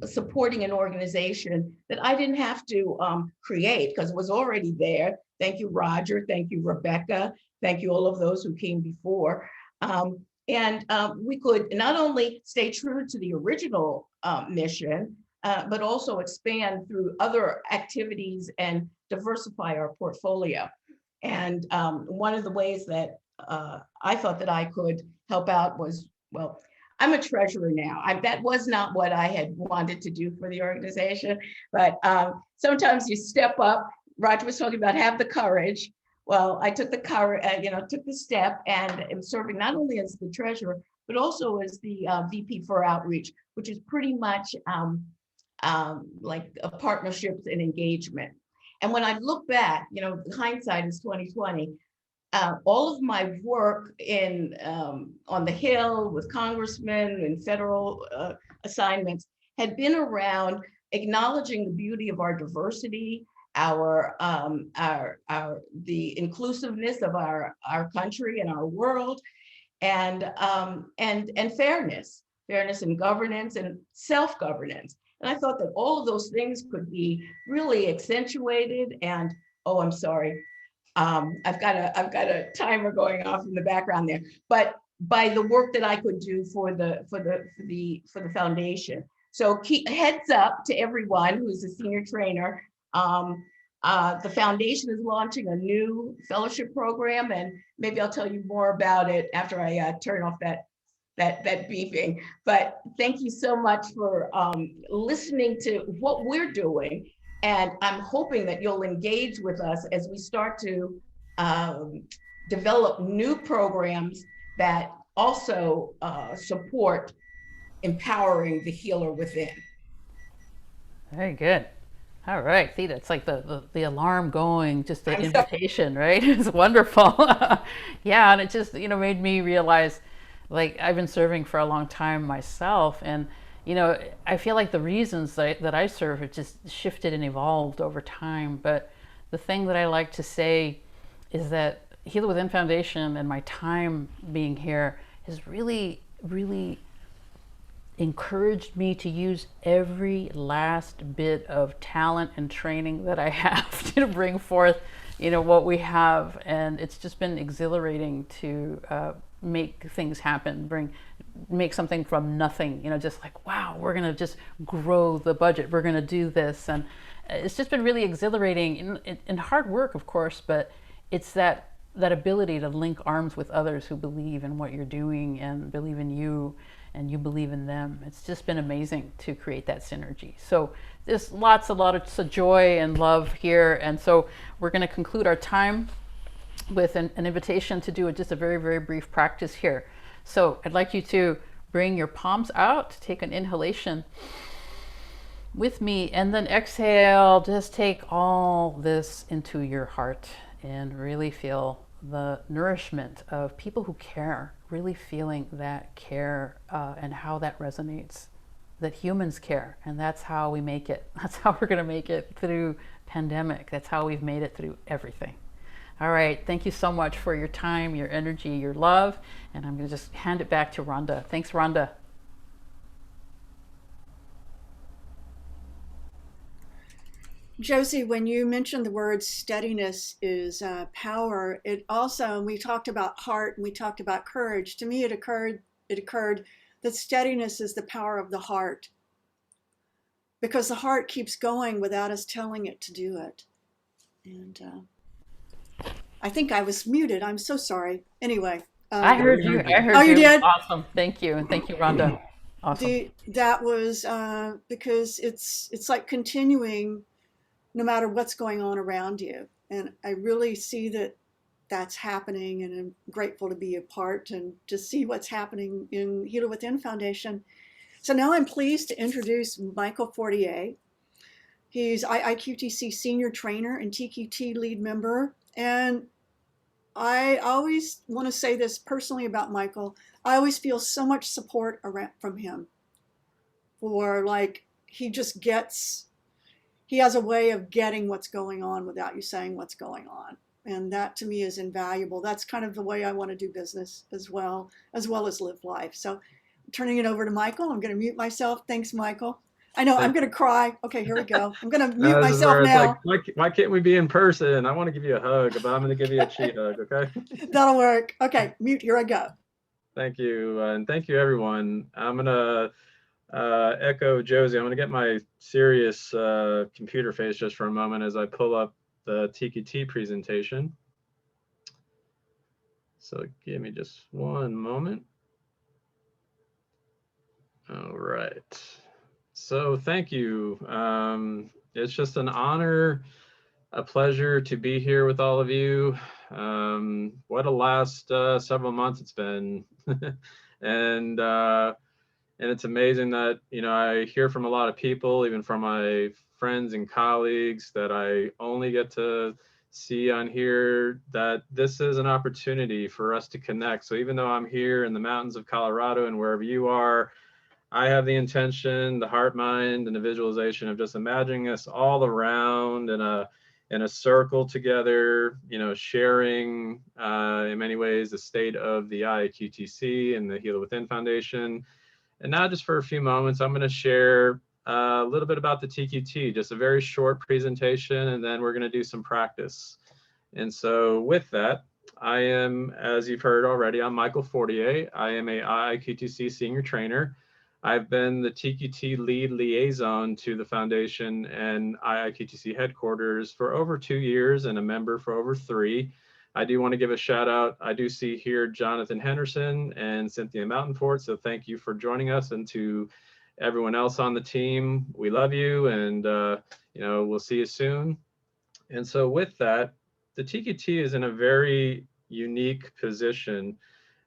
supporting an organization that I didn't have to create because it was already there. Thank you, Roger. Thank you, Rebecca. Thank you, all of those who came before. And we could not only stay true to the original mission, but also expand through other activities and diversify our portfolio. And one of the ways that I thought that I could help out was, well, I'm a treasurer now. That was not what I had wanted to do for the organization, but sometimes you step up. Roger was talking about have the courage. Well, I took the courage, took the step, and am serving not only as the treasurer, but also as the VP for outreach, which is pretty much like partnerships and engagement. And when I look back, hindsight is 2020. All of my work on the Hill with congressmen and federal assignments had been around acknowledging the beauty of our diversity, the inclusiveness of our country and our world, and fairness in governance and self-governance. And I thought that all of those things could be really accentuated. And oh, I'm sorry, I've got a timer going off in the background there. But by the work that I could do for the foundation. So keep heads up to everyone who's a senior trainer. The foundation is launching a new fellowship program, and maybe I'll tell you more about it after I turn off that beeping. But thank you so much for listening to what we're doing. And I'm hoping that you'll engage with us as we start to develop new programs that also support empowering the healer within. Very good. All right. See, that's like the alarm going, just the invitation, right? It's wonderful. Yeah. And it just, made me realize, like, I've been serving for a long time myself. And, I feel like the reasons that I serve have just shifted and evolved over time. But the thing that I like to say is that Heal Within Foundation and my time being here has really, really encouraged me to use every last bit of talent and training that I have to bring forth, what we have. And it's just been exhilarating to make things happen, make something from nothing, just like, wow, we're going to just grow the budget. We're going to do this. And it's just been really exhilarating and hard work, of course, but it's that ability to link arms with others who believe in what you're doing and believe in you and you believe in them. It's just been amazing to create that synergy. So there's lots of joy and love here. And so we're going to conclude our time with an invitation to do just a very, very brief practice here. So I'd like you to bring your palms out, take an inhalation with me, and then exhale. Just take all this into your heart and really feel the nourishment of people who care, really feeling that care and how that resonates, that humans care. And that's how we make it. That's how we're going to make it through pandemic. That's how we've made it through everything. All right. Thank you so much for your time, your energy, your love. And I'm going to just hand it back to Rhonda. Thanks, Rhonda. Josie, when you mentioned the word steadiness is power, it also, we talked about heart and we talked about courage. To me, it occurred that steadiness is the power of the heart, because the heart keeps going without us telling it to do it. And I think I was muted. I'm so sorry. Anyway. I heard you. Oh, you did? Awesome. Thank you. And thank you, Rhonda. Awesome. That was because it's like continuing no matter what's going on around you. And I really see that that's happening, and I'm grateful to be a part and to see what's happening in Heal Within Foundation. So now I'm pleased to introduce Michael Fortier. He's IIQTC senior trainer and TQT lead member. And I always want to say this personally about Michael. I always feel so much support from him, for like, he has a way of getting what's going on without you saying what's going on. And that to me is invaluable. That's kind of the way I want to do business as well as live life. So turning it over to Michael, I'm going to mute myself. Thanks, Michael. I know I'm going to cry. Okay, here we go. I'm going to mute No, this is myself where it's now. like, why can't we be in person? I want to give you a hug, but I'm going to give you a cheat hug, okay? That'll work. Okay, mute. Here I go. Thank you, and thank you, everyone. I'm going to echo Josie. I'm going to get my serious computer face just for a moment as I pull up the TQT presentation. So give me just one moment. All right. So thank you. It's just an honor, a pleasure to be here with all of you. What a last several months it's been. And it's amazing that, you know, I hear from a lot of people, even from my friends and colleagues that I only get to see on here, that this is an opportunity for us to connect. So even though I'm here in the mountains of Colorado and wherever you are, I have the intention, the heart, mind, and the visualization of just imagining us all around in a circle together, you know, sharing in many ways the state of the IIQTC and the Heal Within Foundation. And now just for a few moments, I'm going to share a little bit about the TQT, just a very short presentation, and then we're going to do some practice. And so with that, I am, as you've heard already, I'm Michael Fortier. I am a IIQTC senior trainer. I've been the TQT lead liaison to the foundation and IIQTC headquarters for over 2 years and a member for over 3. I do want to give a shout out. I do see here Jonathan Henderson and Cynthia Mountainfort. So thank you for joining us, and to everyone else on the team, we love you, and you know, we'll see you soon. And so with that, the TQT is in a very unique position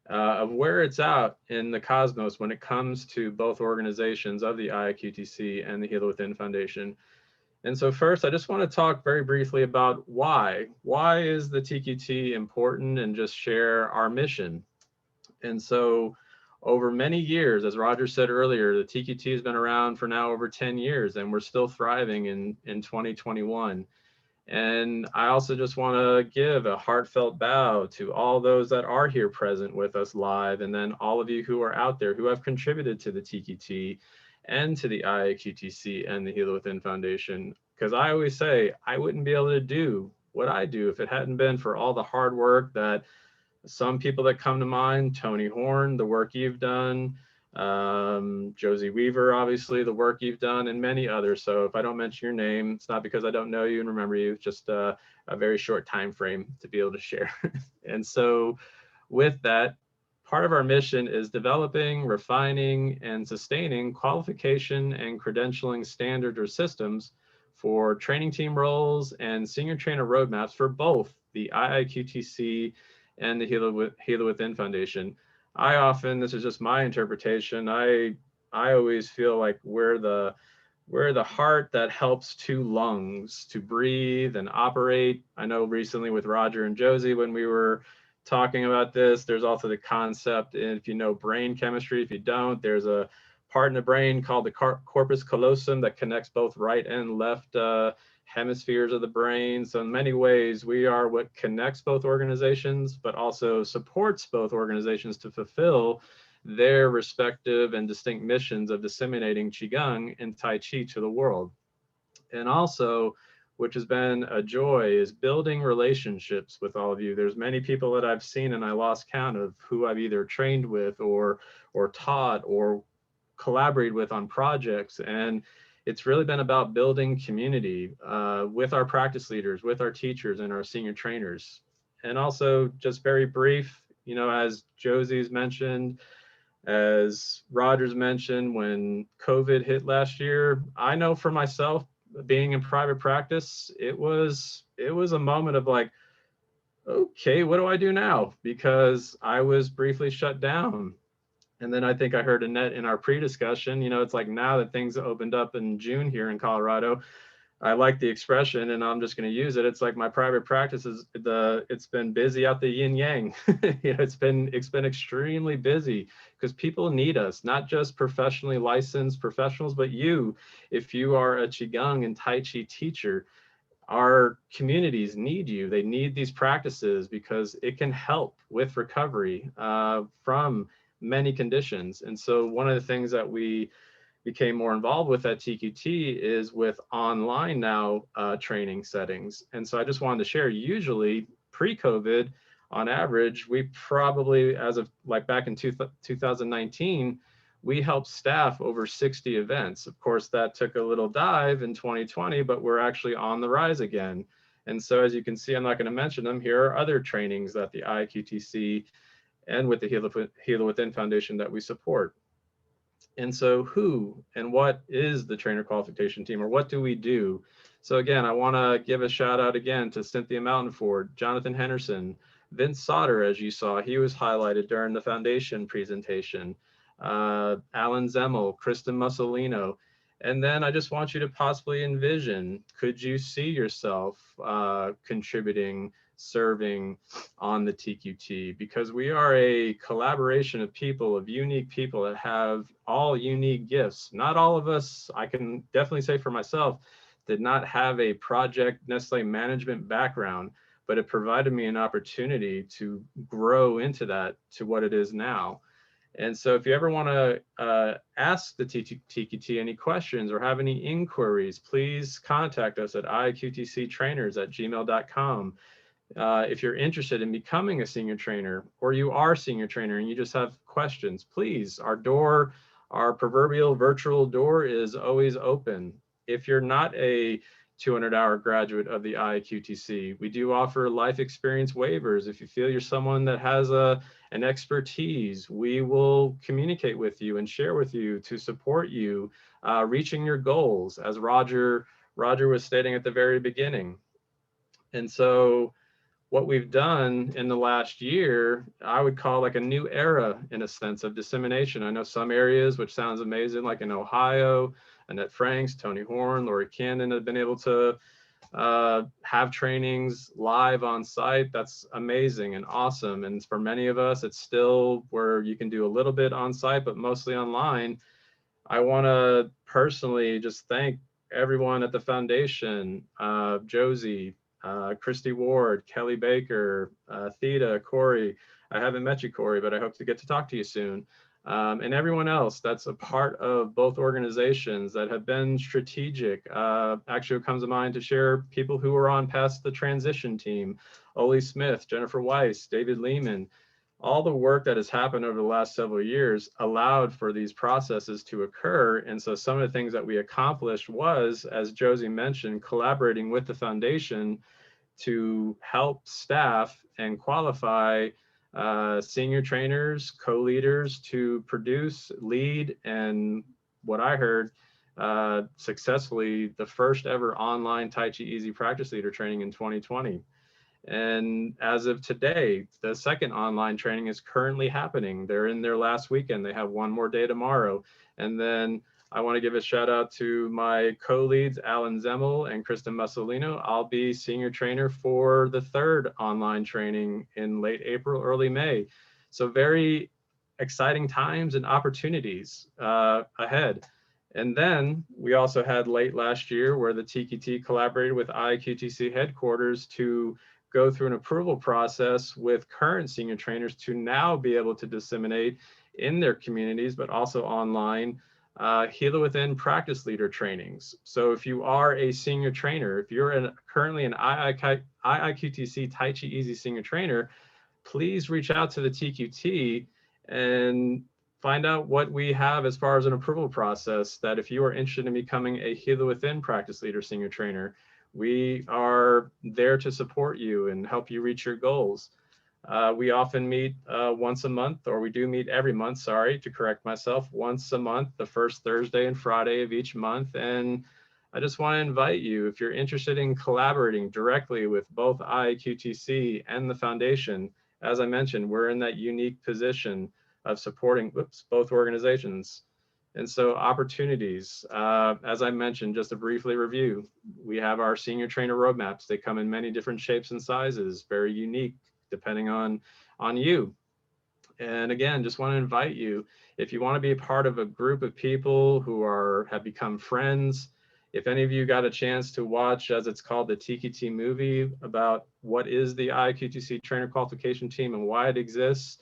of where it's at in the cosmos when it comes to both organizations of the IIQTC and the Heal Within Foundation. And so first, I just want to talk very briefly about why. Why is the TQT important, and just share our mission. And so over many years, as Roger said earlier, the TQT has been around for now over 10 years, and we're still thriving in 2021. And I also just want to give a heartfelt bow to all those that are here present with us live, and then all of you who are out there who have contributed to the TQT and to the IIQTC and the Heal Within Foundation. Because I always say, I wouldn't be able to do what I do if it hadn't been for all the hard work that some people that come to mind, Tony Horn, the work you've done, Josie Weaver, obviously the work you've done, and many others. So if I don't mention your name, it's not because I don't know you and remember you, it's just a very short time frame to be able to share. And so with that, part of our mission is developing, refining, and sustaining qualification and credentialing standards or systems for training team roles and senior trainer roadmaps for both the IIQTC and the Heal Within Foundation. I often, this is just my interpretation, I always feel like we're the heart that helps 2 lungs to breathe and operate. I know recently with Roger and Josie, when we were talking about this, there's also the concept, and if you know brain chemistry, if you don't, there's a part in the brain called the corpus callosum that connects both right and left hemispheres of the brain. So in many ways, we are what connects both organizations, but also supports both organizations to fulfill their respective and distinct missions of disseminating Qigong and Tai Chi to the world. And also, which has been a joy, is building relationships with all of you. There's many people that I've seen, and I lost count of, who I've either trained with or taught or collaborated with on projects. And it's really been about building community with our practice leaders, with our teachers and our senior trainers. And also, just very brief, you know, as Josie's mentioned, as Roger's mentioned, when COVID hit last year, I know for myself, being in private practice, it was a moment of like, okay, what do I do now? Because I was briefly shut down. And then I think I heard Annette in our pre-discussion, you know, it's like now that things opened up in June here in Colorado, I like the expression and I'm just going to use it. It's like my private practice is it's been busy out the yin yang. You know, it's been extremely busy because people need us, not just professionally licensed professionals, but you, if you are a Qigong and Tai Chi teacher, our communities need you. They need these practices because it can help with recovery from many conditions. And so one of the things that we became more involved with at TQT is with online now training settings. And so I just wanted to share, usually pre-COVID, on average, we probably, as of like back in 2019, we helped staff over 60 events. Of course, that took a little dive in 2020, but we're actually on the rise again. And so as you can see, I'm not going to mention them. Here are other trainings that the IIQTC and with the Heal Within Foundation that we support. And so who and what is the trainer qualification team, or what do we do? So again, I want to give a shout out again to Cynthia Mountainford, Jonathan Henderson, Vince Sauter, as you saw, he was highlighted during the foundation presentation, Alan Zemmel, Kristen Mussolino. And then I just want you to possibly envision, could you see yourself contributing, serving on the TQT? Because we are a collaboration of people, of unique people that have all unique gifts. Not all of us, I can definitely say for myself, did not have a project necessarily management background, but it provided me an opportunity to grow into that to what it is now. And so if you ever want to ask the TQT any questions or have any inquiries, please contact us at iiqtctrainers@gmail.com. If you're interested in becoming a senior trainer, or you are a senior trainer and you just have questions, please, our proverbial virtual door is always open. If you're not a 200-hour graduate of the IIQTC, we do offer life experience waivers. If you feel you're someone that has an expertise, we will communicate with you and share with you to support you reaching your goals, as Roger was stating at the very beginning. And so what we've done in the last year, I would call like a new era in a sense of dissemination. I know some areas, which sounds amazing, like in Ohio, Annette Franks, Tony Horn, Lori Camden have been able to have trainings live on site. That's amazing and awesome. And for many of us, it's still where you can do a little bit on site, but mostly online. I want to personally just thank everyone at the foundation, Josie, Christy Ward, Kelly Baker, Theta, Corey. I haven't met you, Corey, but I hope to get to talk to you soon. And everyone else that's a part of both organizations that have been strategic. Actually, it comes to mind to share people who are on past the transition team, Oli Smith, Jennifer Weiss, David Lehman. All the work that has happened over the last several years allowed for these processes to occur. And so some of the things that we accomplished was, as Josie mentioned, collaborating with the foundation to help staff and qualify senior trainers, co-leaders to produce, lead, and what I heard successfully, the first ever online Tai Chi Easy Practice Leader training in 2020. And as of today, the second online training is currently happening. They're in their last weekend. They have one more day tomorrow. And then I want to give a shout out to my co-leads, Alan Zemmel and Kristen Mussolino. I'll be senior trainer for the third online training in late April, early May. So very exciting times and opportunities ahead. And then we also had late last year where the TQT collaborated with IIQTC headquarters to go through an approval process with current senior trainers to now be able to disseminate in their communities, but also online, Heal Within practice leader trainings. So if you are a senior trainer, if you're currently an IIQTC Tai Chi Easy senior trainer, please reach out to the TQT and find out what we have as far as an approval process, that if you are interested in becoming a Heal Within practice leader senior trainer, we are there to support you and help you reach your goals. We often meet once a month, or we do meet every month, sorry, to correct myself, once a month, the first Thursday and Friday of each month. And I just want to invite you, if you're interested in collaborating directly with both IIQTC and the foundation, as I mentioned, we're in that unique position of supporting both organizations. And so opportunities, as I mentioned, just to briefly review, we have our senior trainer roadmaps. They come in many different shapes and sizes, very unique, depending on you. And again, just want to invite you, if you want to be a part of a group of people who have become friends, If any of you got a chance to watch, as it's called, the TQT movie about what is the IIQTC trainer qualification team and why it exists,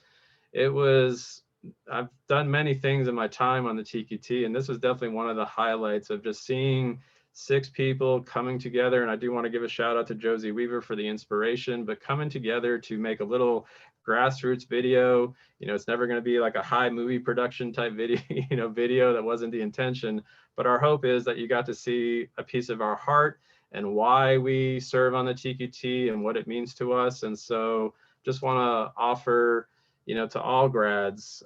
I've done many things in my time on the TQT, and this was definitely one of the highlights of just seeing 6 people coming together. And I do want to give a shout out to Josie Weaver for the inspiration, but coming together to make a little grassroots video. It's never going to be like a high movie production type video, video. That wasn't the intention, but our hope is that you got to see a piece of our heart and why we serve on the TQT and what it means to us. And so just want to offer, to all grads,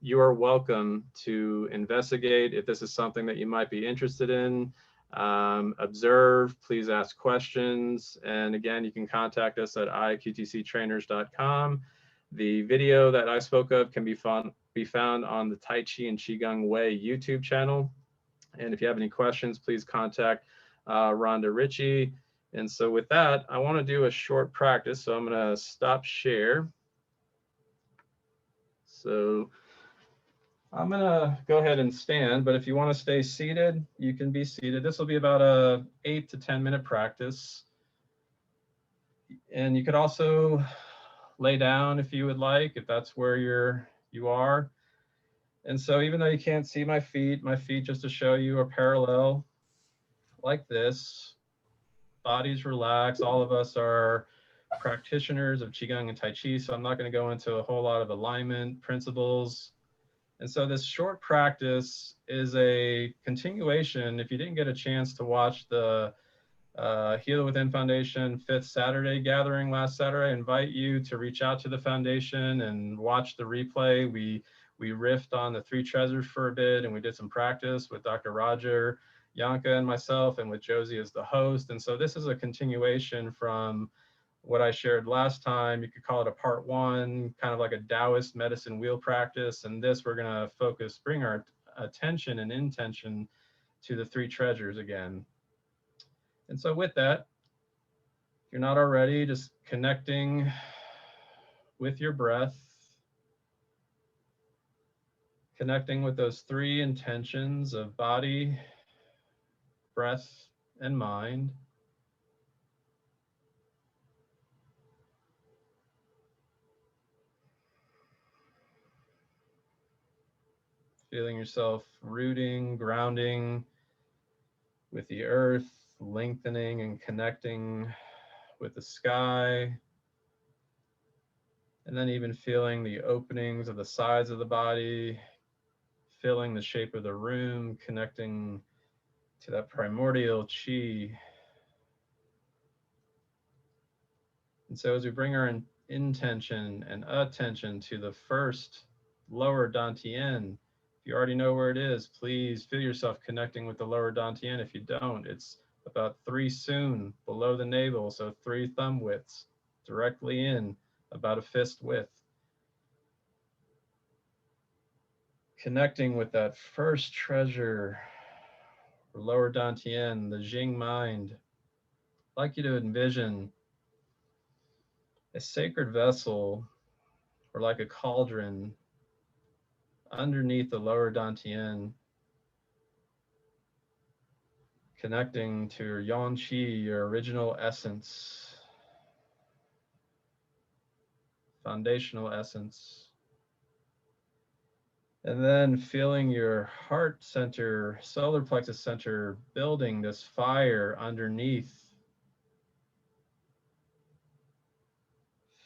you are welcome to investigate if this is something that you might be interested in. Observe, please ask questions. And again, you can contact us at iiqtctrainers.com. The video that I spoke of can be found on the Tai Chi and Qigong Way YouTube channel. And if you have any questions, please contact Rhonda Ritchie. And so with that, I want to do a short practice. So I'm going to stop share. So I'm going to go ahead and stand, but if you want to stay seated, you can be seated. This will be about a 8 to 10 minute practice. And you could also lay down if you would like, if that's where you are. And so even though you can't see my feet, just to show you, are parallel like this. Bodies relax. All of us are practitioners of Qigong and Tai Chi, so I'm not going to go into a whole lot of alignment principles. And so this short practice is a continuation. If you didn't get a chance to watch the Heal Within Foundation 5th Saturday gathering last Saturday, I invite you to reach out to the foundation and watch the replay. We riffed on the 3 treasures for a bit, and we did some practice with Dr. Roger, Jahnke, and myself, and with Josie as the host. And so this is a continuation from what I shared last time. You could call it a part 1, kind of like a Taoist medicine wheel practice. And this, we're going to bring our attention and intention to the 3 treasures again. And so with that, if you're not already, just connecting with your breath, connecting with those 3 intentions of body, breath, and mind. Feeling yourself rooting, grounding with the earth, lengthening and connecting with the sky. And then even feeling the openings of the sides of the body, feeling the shape of the room, connecting to that primordial chi. And so as we bring our intention and attention to the first lower dantian, if you already know where it is, please feel yourself connecting with the lower dantian. If you don't, it's about 3 sun below the navel, so 3 thumb widths directly in, about a fist width. Connecting with that first treasure, or lower dantian, the Jing mind. I'd like you to envision a sacred vessel, or like a cauldron, underneath the lower dantian, connecting to your Yuan Qi, your original essence, foundational essence. And then feeling your heart center, solar plexus center, building this fire underneath,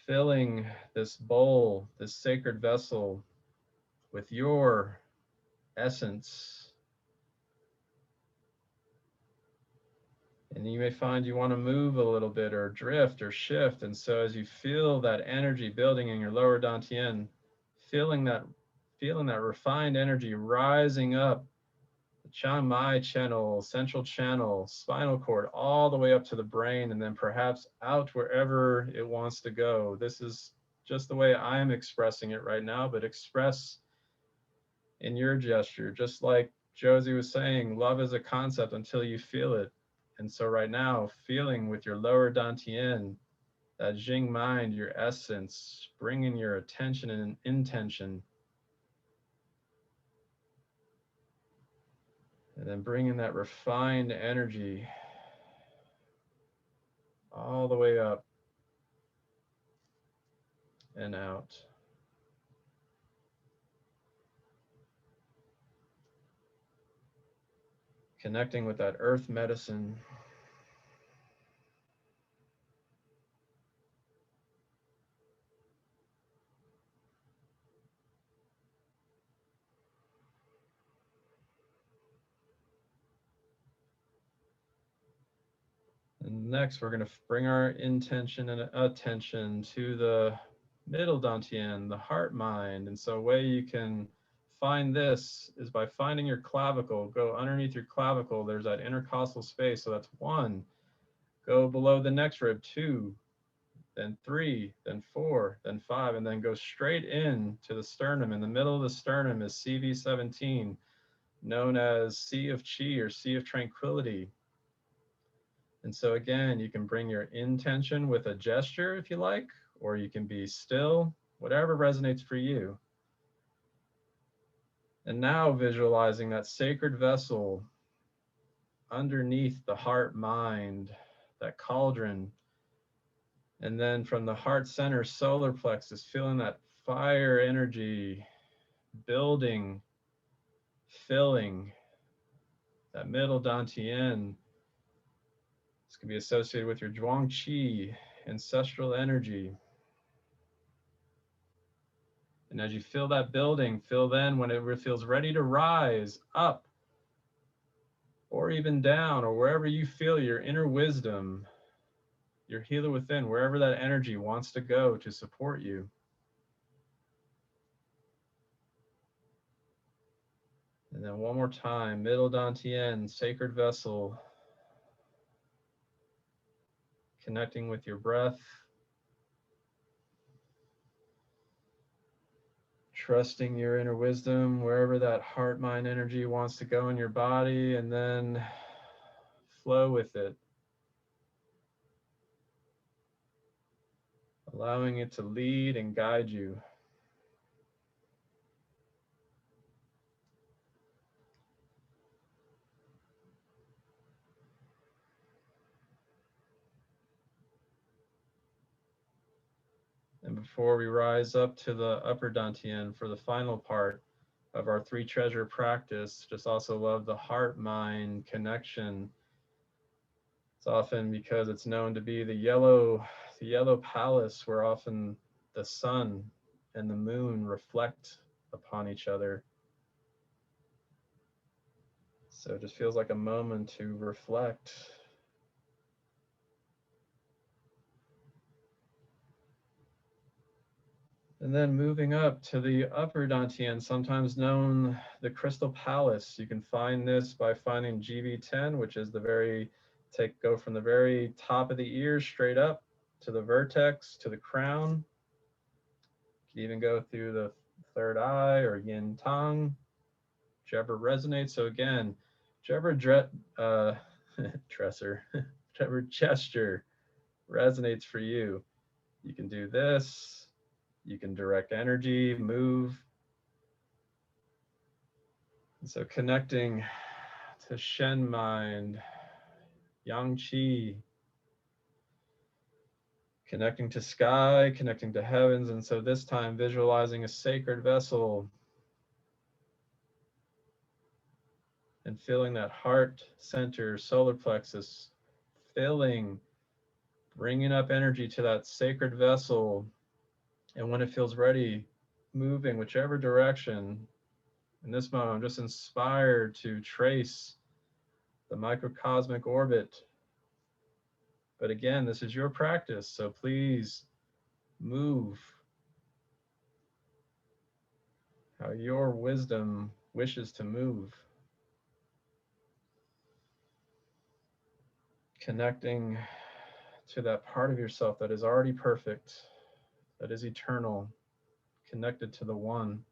filling this bowl, this sacred vessel with your essence. And you may find you want to move a little bit or drift or shift. And so as you feel that energy building in your lower dantian, feeling that refined energy rising up the Chiang Mai channel, central channel, spinal cord, all the way up to the brain, and then perhaps out wherever it wants to go. This is just the way I'm expressing it right now, but express in your gesture, just like Josie was saying, love is a concept until you feel it. And so right now, feeling with your lower dantian, that Jing mind, your essence, bringing your attention and intention. And then bringing that refined energy all the way up and out. Connecting with that earth medicine. And next, we're going to bring our intention and attention to the middle dantian, the heart mind. And so a way you can find this is by finding your clavicle. Go underneath your clavicle. There's that intercostal space. So that's 1. Go below the next rib, 2, then 3, then 4, then 5, and then go straight in to the sternum. In the middle of the sternum is CV17, known as Sea of Chi or Sea of Tranquility. And so again, you can bring your intention with a gesture if you like, or you can be still, whatever resonates for you. And now visualizing that sacred vessel underneath the heart mind, that cauldron. And then from the heart center, solar plexus, feeling that fire energy building, filling that middle dantian. This can be associated with your Zhuangqi, ancestral energy. And as you feel that building, feel then when it feels ready to rise up or even down or wherever you feel your inner wisdom, your healer within, wherever that energy wants to go to support you. And then one more time, middle dantian, sacred vessel, connecting with your breath, trusting your inner wisdom, wherever that heart mind energy wants to go in your body, and then flow with it. Allowing it to lead and guide you. And before we rise up to the upper dantian for the final part of our 3 treasure practice, just also love the heart-mind connection. It's often because it's known to be the yellow palace where often the sun and the moon reflect upon each other. So it just feels like a moment to reflect. And then moving up to the upper dantian, sometimes known the crystal palace. You can find this by finding GV10, which is go from the very top of the ear straight up to the vertex, to the crown. You can even go through the third eye or yin tang, whichever resonates. So again, whichever whichever gesture resonates for you. You can do this. You can direct energy, move. And so connecting to Shen mind, Yang Qi, connecting to sky, connecting to heavens. And so this time visualizing a sacred vessel and feeling that heart center, solar plexus, filling, bringing up energy to that sacred vessel. And when it feels ready, moving whichever direction. In this moment, I'm just inspired to trace the microcosmic orbit. But again, this is your practice, so please move how your wisdom wishes to move. Connecting to that part of yourself that is already perfect, that is eternal, connected to the one.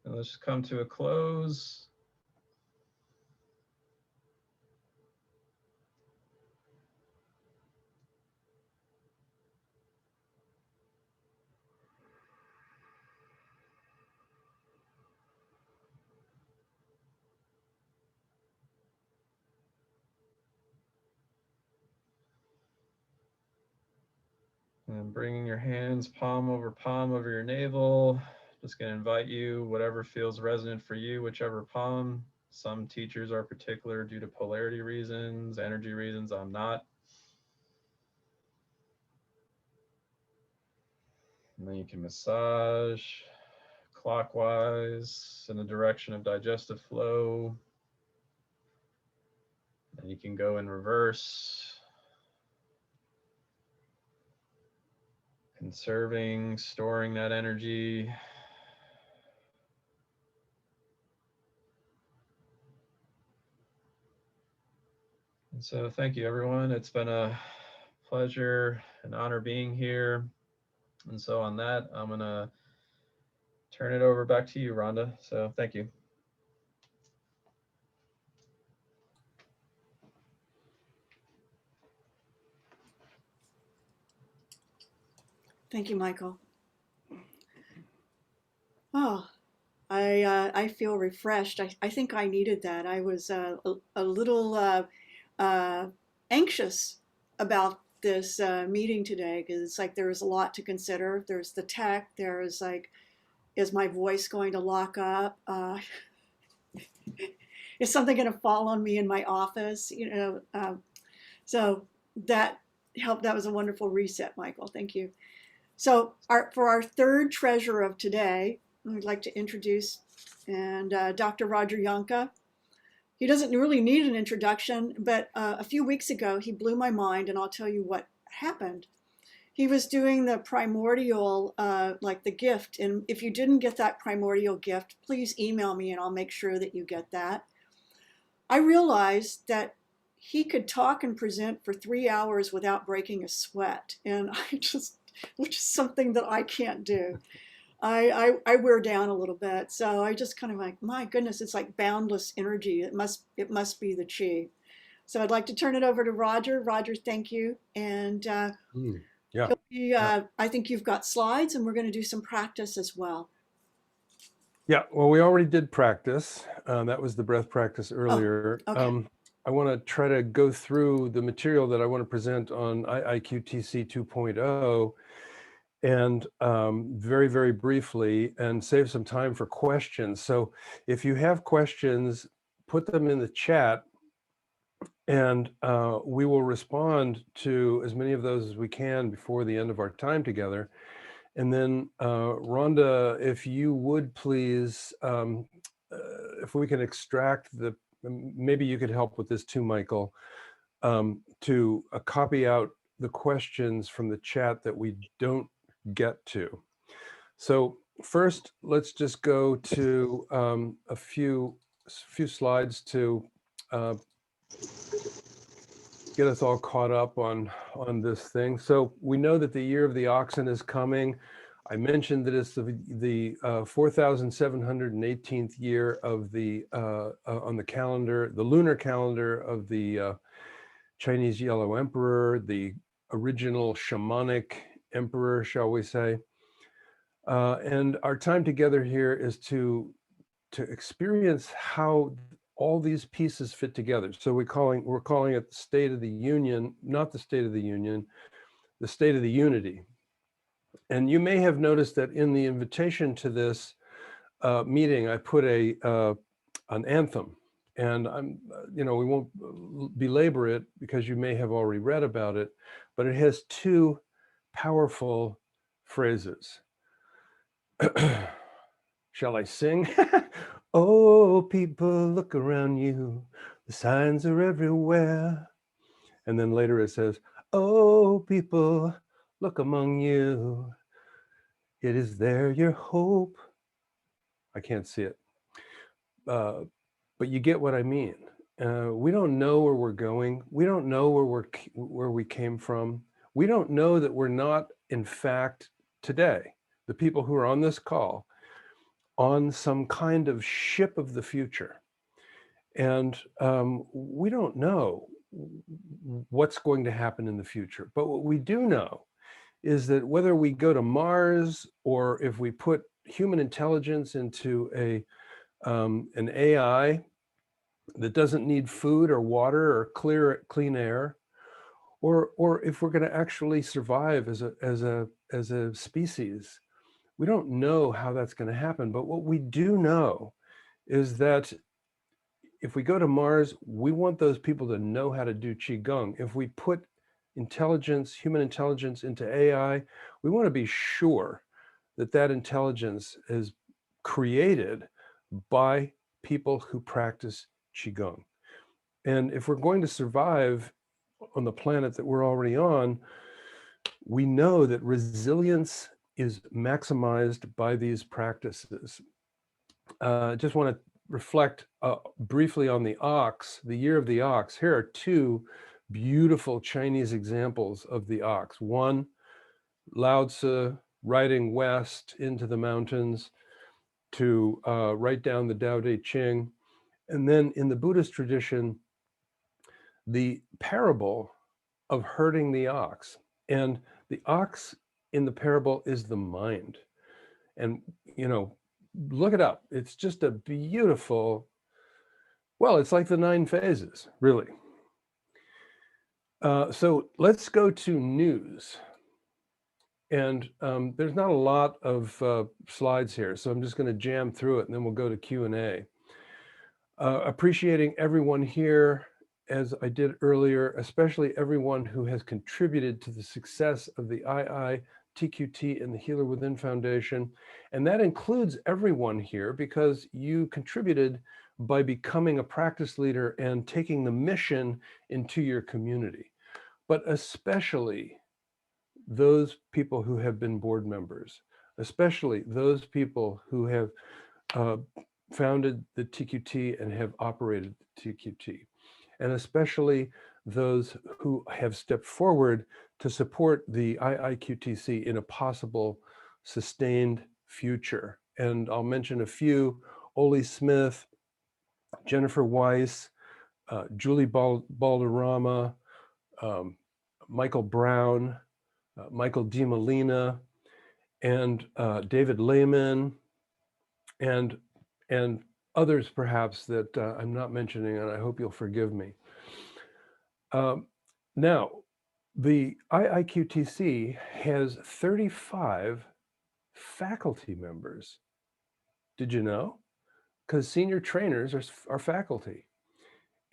And let's just come to a close. And bringing your hands palm over your navel. Just going to invite you, whatever feels resonant for you, whichever palm. Some teachers are particular due to polarity reasons, energy reasons. I'm not. And then you can massage clockwise in the direction of digestive flow. And you can go in reverse, conserving, storing that energy. And so thank you, everyone. It's been a pleasure and honor being here. And so on that, I'm going to turn it over back to you, Rhonda. So thank you. Thank you, Michael. Oh, I feel refreshed. I think I needed that. I was a little anxious about this meeting today because it's like there's a lot to consider. There's the tech. There's like, is my voice going to lock up? Is something going to fall on me in my office? So that helped. That was a wonderful reset, Michael. Thank you. So for our third treasure of today, I'd like to introduce Dr. Roger Jahnke. He doesn't really need an introduction, but a few weeks ago, he blew my mind, and I'll tell you what happened. He was doing the primordial, like the gift. And if you didn't get that primordial gift, please email me and I'll make sure that you get that. I realized that he could talk and present for 3 hours without breaking a sweat. And which is something that I can't do. I wear down a little bit. So I just kind of like, my goodness, it's like boundless energy. It must be the chi. So I'd like to turn it over to Roger. Roger, thank you. And I think you've got slides and we're going to do some practice as well. Yeah, well, we already did practice. That was the breath practice earlier. Oh, okay. I want to try to go through the material that I want to present on IIQTC 2.0 and very, very briefly, and save some time for questions. So if you have questions, put them in the chat and we will respond to as many of those as we can before the end of our time together. And then Rhonda, if you would please, if we can extract maybe you could help with this too, Michael, to copy out the questions from the chat that we don't get to. So first, let's just go to a few slides to get us all caught up on this thing. So we know that the year of the oxen is coming. I mentioned that it's the 4,718th year of the on the calendar, the lunar calendar of the Chinese Yellow Emperor, the original shamanic emperor, shall we say. And our time together here is to experience how all these pieces fit together. So we're calling it the State of the Union, not the State of the Union, the State of the Unity. And you may have noticed that in the invitation to this meeting, I put an anthem. And we won't belabor it because you may have already read about it, but it has two powerful phrases. Shall I sing? Oh, people, look around you. The signs are everywhere. And then later it says, oh, people, look among you. It is there your hope. I can't see it. But you get what I mean. We don't know where we're going. We don't know where we came from. We don't know that we're not, in fact, today, the people who are on this call on some kind of ship of the future. And we don't know what's going to happen in the future. But what we do know is that whether we go to Mars or if we put human intelligence into an AI that doesn't need food or water or clean air, or if we're going to actually survive as a species, we don't know how that's going to happen. But what we do know is that if we go to Mars, we want those people to know how to do Qigong. If we put intelligence, human intelligence into AI, we want to be sure that that intelligence is created by people who practice Qigong. And if we're going to survive on the planet that we're already on, we know that resilience is maximized by these practices. Just want to reflect briefly on the ox, the year of the ox. Here are two beautiful Chinese examples of the ox. One, Lao Tzu riding west into the mountains to write down the Tao Te Ching. And then in the Buddhist tradition, the parable of herding the ox. And the ox in the parable is the mind. And, you know, look it up. It's just a beautiful, well, it's like the 9 phases, really. So let's go to news. And there's not a lot of slides here, so I'm just going to jam through it and then we'll go to Q&A. Appreciating everyone here, as I did earlier, especially everyone who has contributed to the success of the IIQTC and the Healer Within Foundation. And that includes everyone here because you contributed by becoming a practice leader and taking the mission into your community, but especially those people who have been board members, especially those people who have founded the TQT and have operated the TQT, and especially those who have stepped forward to support the IIQTC in a possible sustained future. And I'll mention a few: Oli Smith, Jennifer Weiss, Julie Balderrama, Michael Brown, Michael DiMolina, and David Lehman, and others perhaps that I'm not mentioning, and I hope you'll forgive me. Now, the IIQTC has 35 faculty members. Did you know? Because senior trainers are faculty.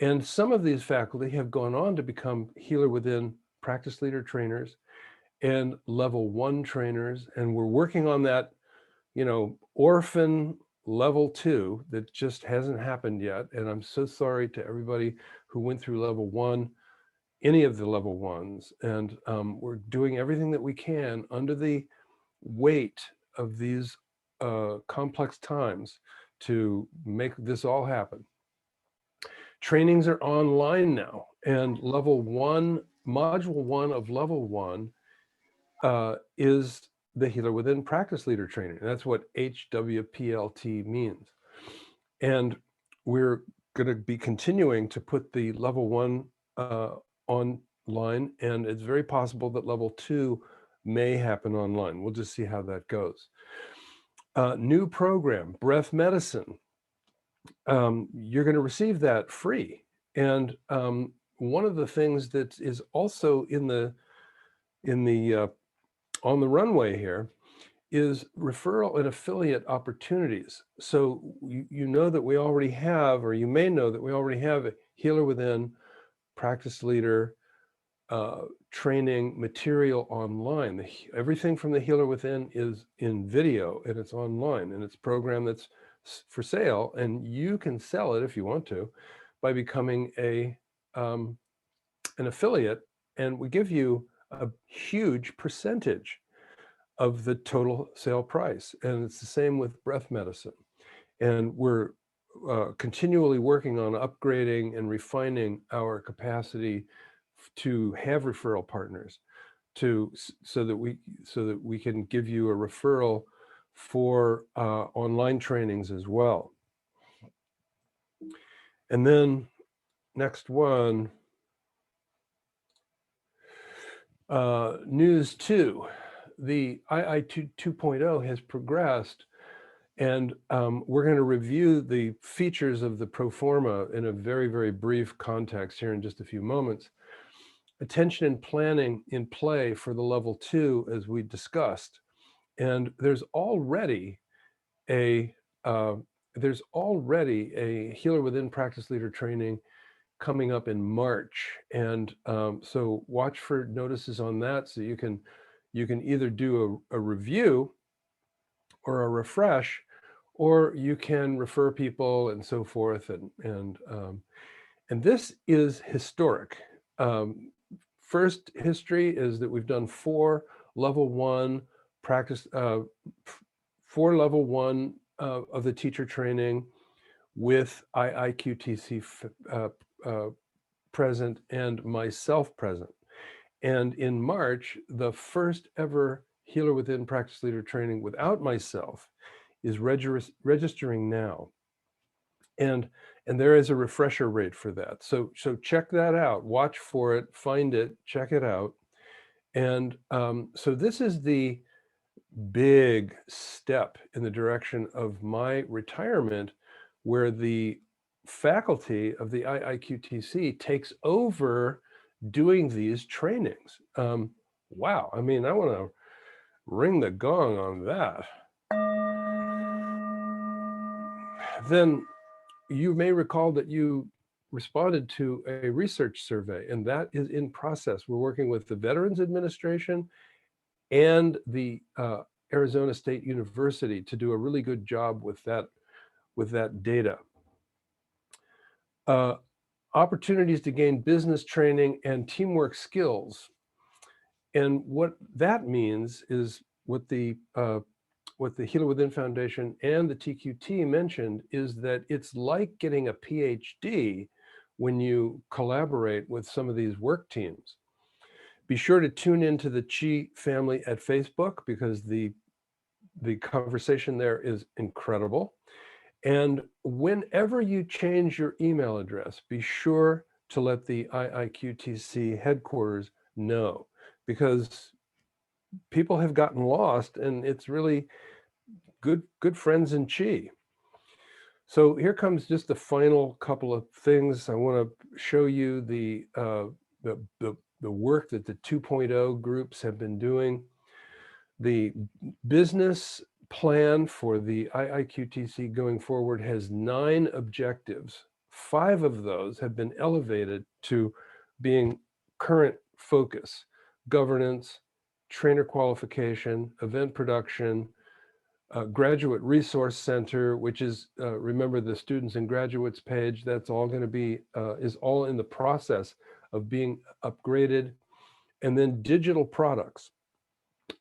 And some of these faculty have gone on to become Healer Within practice leader trainers and level 1 trainers. And we're working on that, you know, orphan level 2 that just hasn't happened yet. And I'm so sorry to everybody who went through level 1, any of the level 1s. And we're doing everything that we can under the weight of these complex times to make this all happen. Trainings are online now, and level 1, module 1 of level 1 is the Healer Within practice leader training. That's what HWPLT means. And we're going to be continuing to put the level 1 online, and it's very possible that level 2 may happen online. We'll just see how that goes. New program, breath medicine. You're going to receive that free. And one of the things that is also in the on the runway here is referral and affiliate opportunities. So you know that we already have, or you may know that we already have a Healer Within practice leader training material online. Everything from the Healer Within is in video and it's online, and it's a program that's for sale, and you can sell it if you want to by becoming an affiliate, and we give you a huge percentage of the total sale price. And it's the same with breath medicine. And we're continually working on upgrading and refining our capacity to have referral partners so that we can give you a referral for online trainings as well. And then next one, news 2. The II 2.0 has progressed, and we're going to review the features of the pro forma in a very, very brief context here in just a few moments. Attention and planning in play for the level 2, as we discussed. And there's already a Healer Within Practice Leader training coming up in March, and so watch for notices on that, so you can either do a review or a refresh, or you can refer people and so forth, and this is historic. First history is that we've done 4 level 1 practice, 4 level 1 of the teacher training with IIQTC present and myself present. And in March, the first ever Healer Within Practice Leader training without myself is registering now. And there is a refresher rate for that. So check that out, watch for it, find it, check it out. And so this is the big step in the direction of my retirement, where the faculty of the IIQTC takes over doing these trainings. Wow, I mean, I want to ring the gong on that. Then you may recall that you responded to a research survey, and that is in process. We're working with the Veterans Administration and the Arizona State University to do a really good job with that data. Opportunities to gain business training and teamwork skills. And what that means is what the Healer Within Foundation and the TQT mentioned is that it's like getting a PhD when you collaborate with some of these work teams. Be sure to tune into the Chi family at Facebook, because the conversation there is incredible. And whenever you change your email address, be sure to let the IIQTC headquarters know, because people have gotten lost, and it's really good friends in Chi. So here comes just the final couple of things. I want to show you the work that the 2.0 groups have been doing. The business plan for the IIQTC going forward has 9 objectives. 5 of those have been elevated to being current focus: governance, trainer qualification, event production, graduate resource center, which is, remember the students and graduates page, that's all going to be, is all in the process of being upgraded. And then digital products.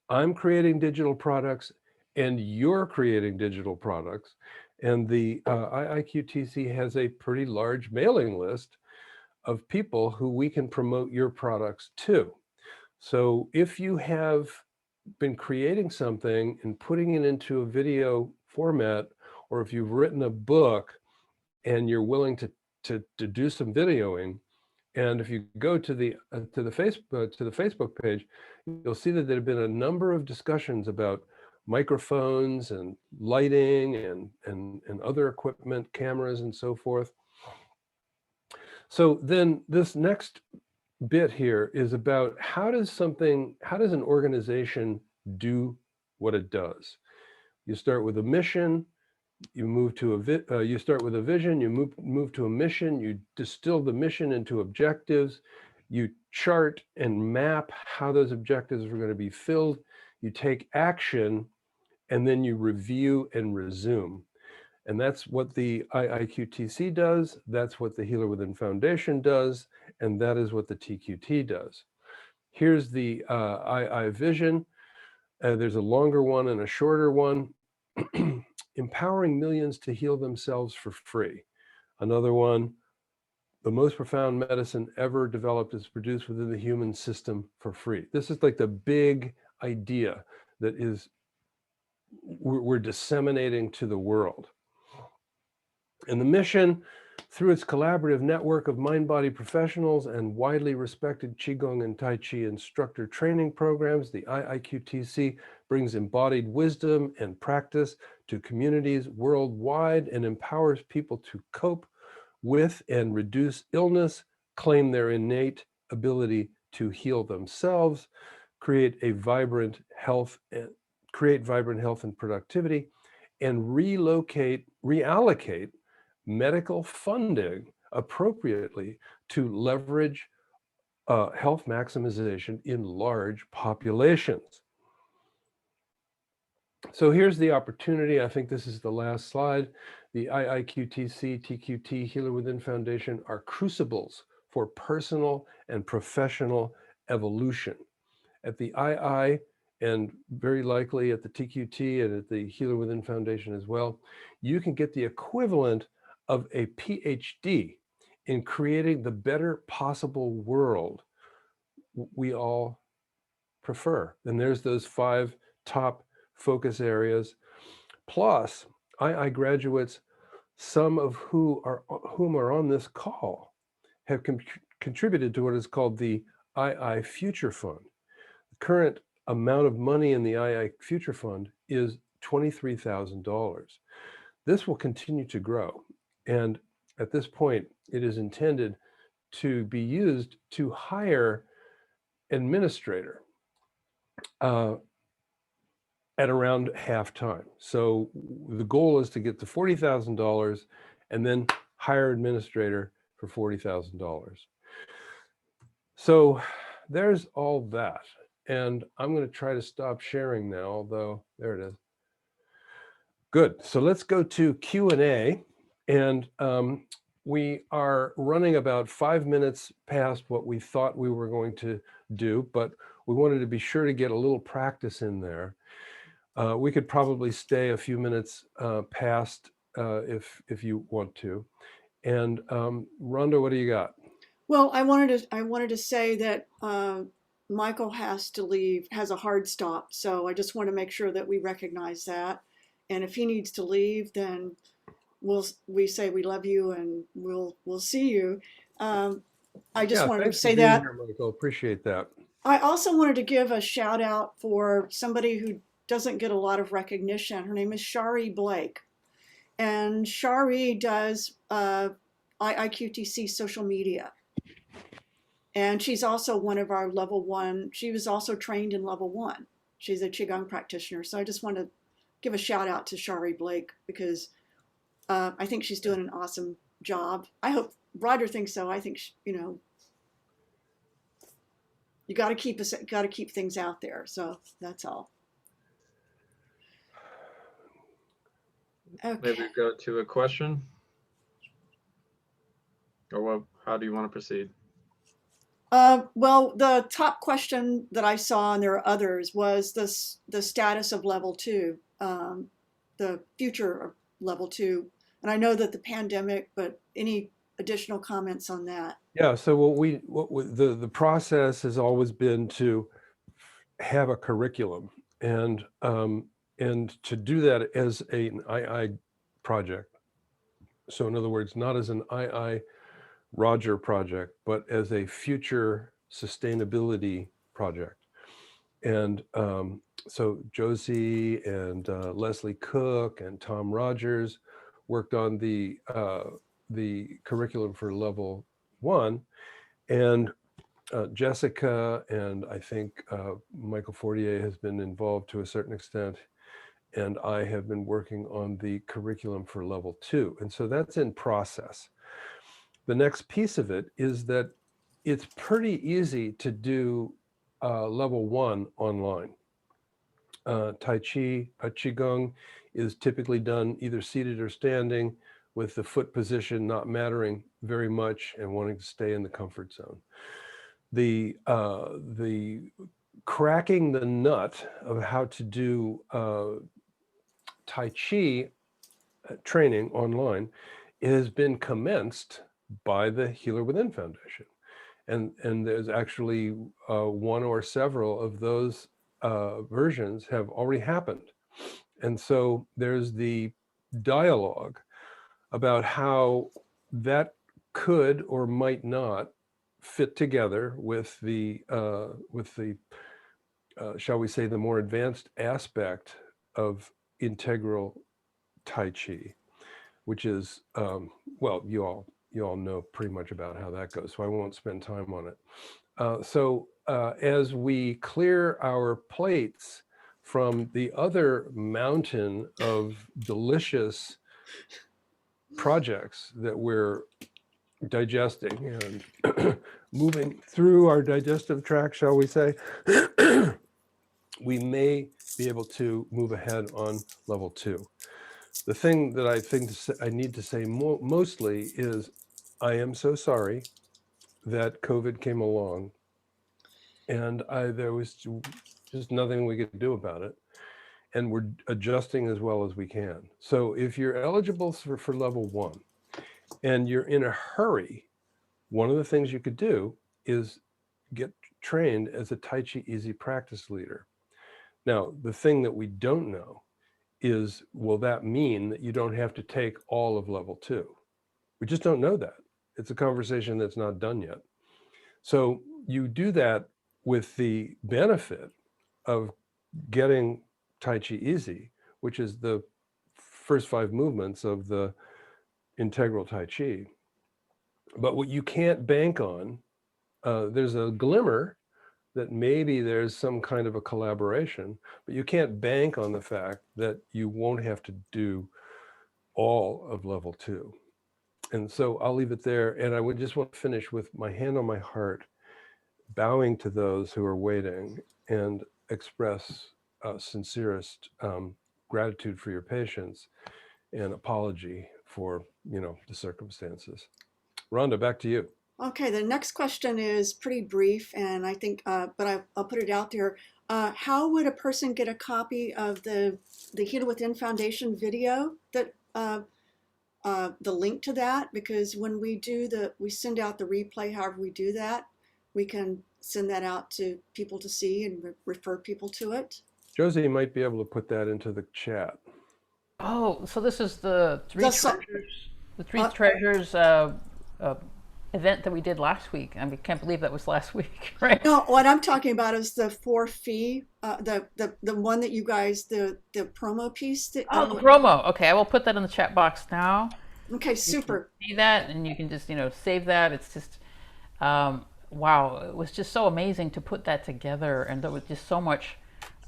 I'm creating digital products, and you're creating digital products. And the IIQTC has a pretty large mailing list of people who we can promote your products to. So if you have been creating something and putting it into a video format, or if you've written a book and you're willing to do some videoing, and if you go to the Facebook page, you'll see that there have been a number of discussions about microphones and lighting and other equipment, cameras and so forth. So then this next bit here is about how does an organization do what it does? You start with a mission, you move to you start with a vision, you move to a mission, you distill the mission into objectives, you chart and map how those objectives are going to be filled, you take action, and then you review and resume. And that's what the IIQTC does, that's what the Healer Within Foundation does, and that is what the TQT does. Here's the II vision. There's a longer one and a shorter one. Empowering millions to heal themselves for free. Another one, the most profound medicine ever developed is produced within the human system for free. This is like the big idea that is we're disseminating to the world. And the mission, through its collaborative network of mind-body professionals and widely respected Qigong and Tai Chi instructor training programs, the IIQTC brings embodied wisdom and practice to communities worldwide and empowers people to cope with and reduce illness, claim their innate ability to heal themselves, create vibrant health and productivity, and reallocate medical funding appropriately to leverage health maximization in large populations. So here's the opportunity. I think this is the last slide. The IIQTC, TQT, Healer Within Foundation are crucibles for personal and professional evolution. At the II, and very likely at the TQT and at the Healer Within Foundation as well, you can get the equivalent of a PhD in creating the better possible world we all prefer. And there's those 5 top focus areas. Plus, II graduates, some of whom are on this call, have contributed to what is called the II Future Fund. The current amount of money in the II Future Fund is $23,000. This will continue to grow. And at this point, it is intended to be used to hire administrator at around half time. So the goal is to get to $40,000 and then hire administrator for $40,000. So there's all that. And I'm going to try to stop sharing now, although there it is. Good. So let's go to Q&A. And we are running about 5 minutes past what we thought we were going to do, but we wanted to be sure to get a little practice in there. We could probably stay a few minutes past if you want to. And Rhonda, what do you got? Well, I wanted to say that Michael has to leave, has a hard stop. So I just want to make sure that we recognize that. And if he needs to leave, then we say we love you and we'll see you. I just wanted to say that. Here, Michael. Appreciate that. I also wanted to give a shout out for somebody who doesn't get a lot of recognition. Her name is Shari Blake. And Shari does IIQTC social media. And she's also one of our level 1. She was also trained in level 1. She's a Qigong practitioner. So I just want to give a shout out to Shari Blake because I think she's doing an awesome job. I hope Roger thinks so. I think, you got to keep things out there. So that's all. Okay. Maybe go to a question. Or how do you want to proceed? Well, the top question that I saw, and there are others, was the status of level 2, the future of level 2. And I know that the pandemic, but any additional comments on that? Yeah. So the process has always been to have a curriculum and to do that as an II project. So in other words, not as an II Roger project, but as a future sustainability project. And so Josie and Leslie Cook and Tom Rogers worked on the curriculum for level 1, and Jessica and I think Michael Fortier has been involved to a certain extent, and I have been working on the curriculum for level 2. And so that's in process. The next piece of it is that it's pretty easy to do level 1 online. Tai Chi, Qigong is typically done either seated or standing, with the foot position not mattering very much and wanting to stay in the comfort zone. The cracking the nut of how to do Tai Chi training online has been commenced by the Healer Within Foundation. And there's actually one or several of those versions have already happened. And so there's the dialogue about how that could or might not fit together with the shall we say, the more advanced aspect of integral Tai Chi, which is, well, you all know pretty much about how that goes, so I won't spend time on it. So as we clear our plates from the other mountain of delicious projects that we're digesting and moving through our digestive tract, shall we say, we may be able to move ahead on level 2. The thing that I think I need to say mostly is I am so sorry that COVID came along, and there was just nothing we could do about it. And we're adjusting as well as we can. So if you're eligible for level 1 and you're in a hurry, one of the things you could do is get trained as a Tai Chi Easy practice leader. Now, the thing that we don't know is, will that mean that you don't have to take all of level 2? We just don't know that. It's a conversation that's not done yet. So you do that with the benefit of getting Tai Chi Easy, which is the first 5 movements of the integral Tai Chi. But what you can't bank on, there's a glimmer that maybe there's some kind of a collaboration, but you can't bank on the fact that you won't have to do all of level 2. And so I'll leave it there. And I would just want to finish with my hand on my heart, bowing to those who are waiting, and express sincerest gratitude for your patience and apology for, the circumstances. Rhonda, back to you. Okay, the next question is pretty brief, and I think, but I'll put it out there. How would a person get a copy of the Heal Within Foundation video, that the link to that? Because when we send out the replay, however we do that, we can send that out to people to see and refer people to it. Josie might be able to put that into the chat. Oh, so this is the Three Treasures event that we did last week. I mean, can't believe that was last week, right? No, what I'm talking about is the 4 fee, the one that you guys, the promo piece. The promo. Okay, I will put that in the chat box now. Okay, super. You can see that, and you can just save that. It's just wow, it was just so amazing to put that together, and there was just so much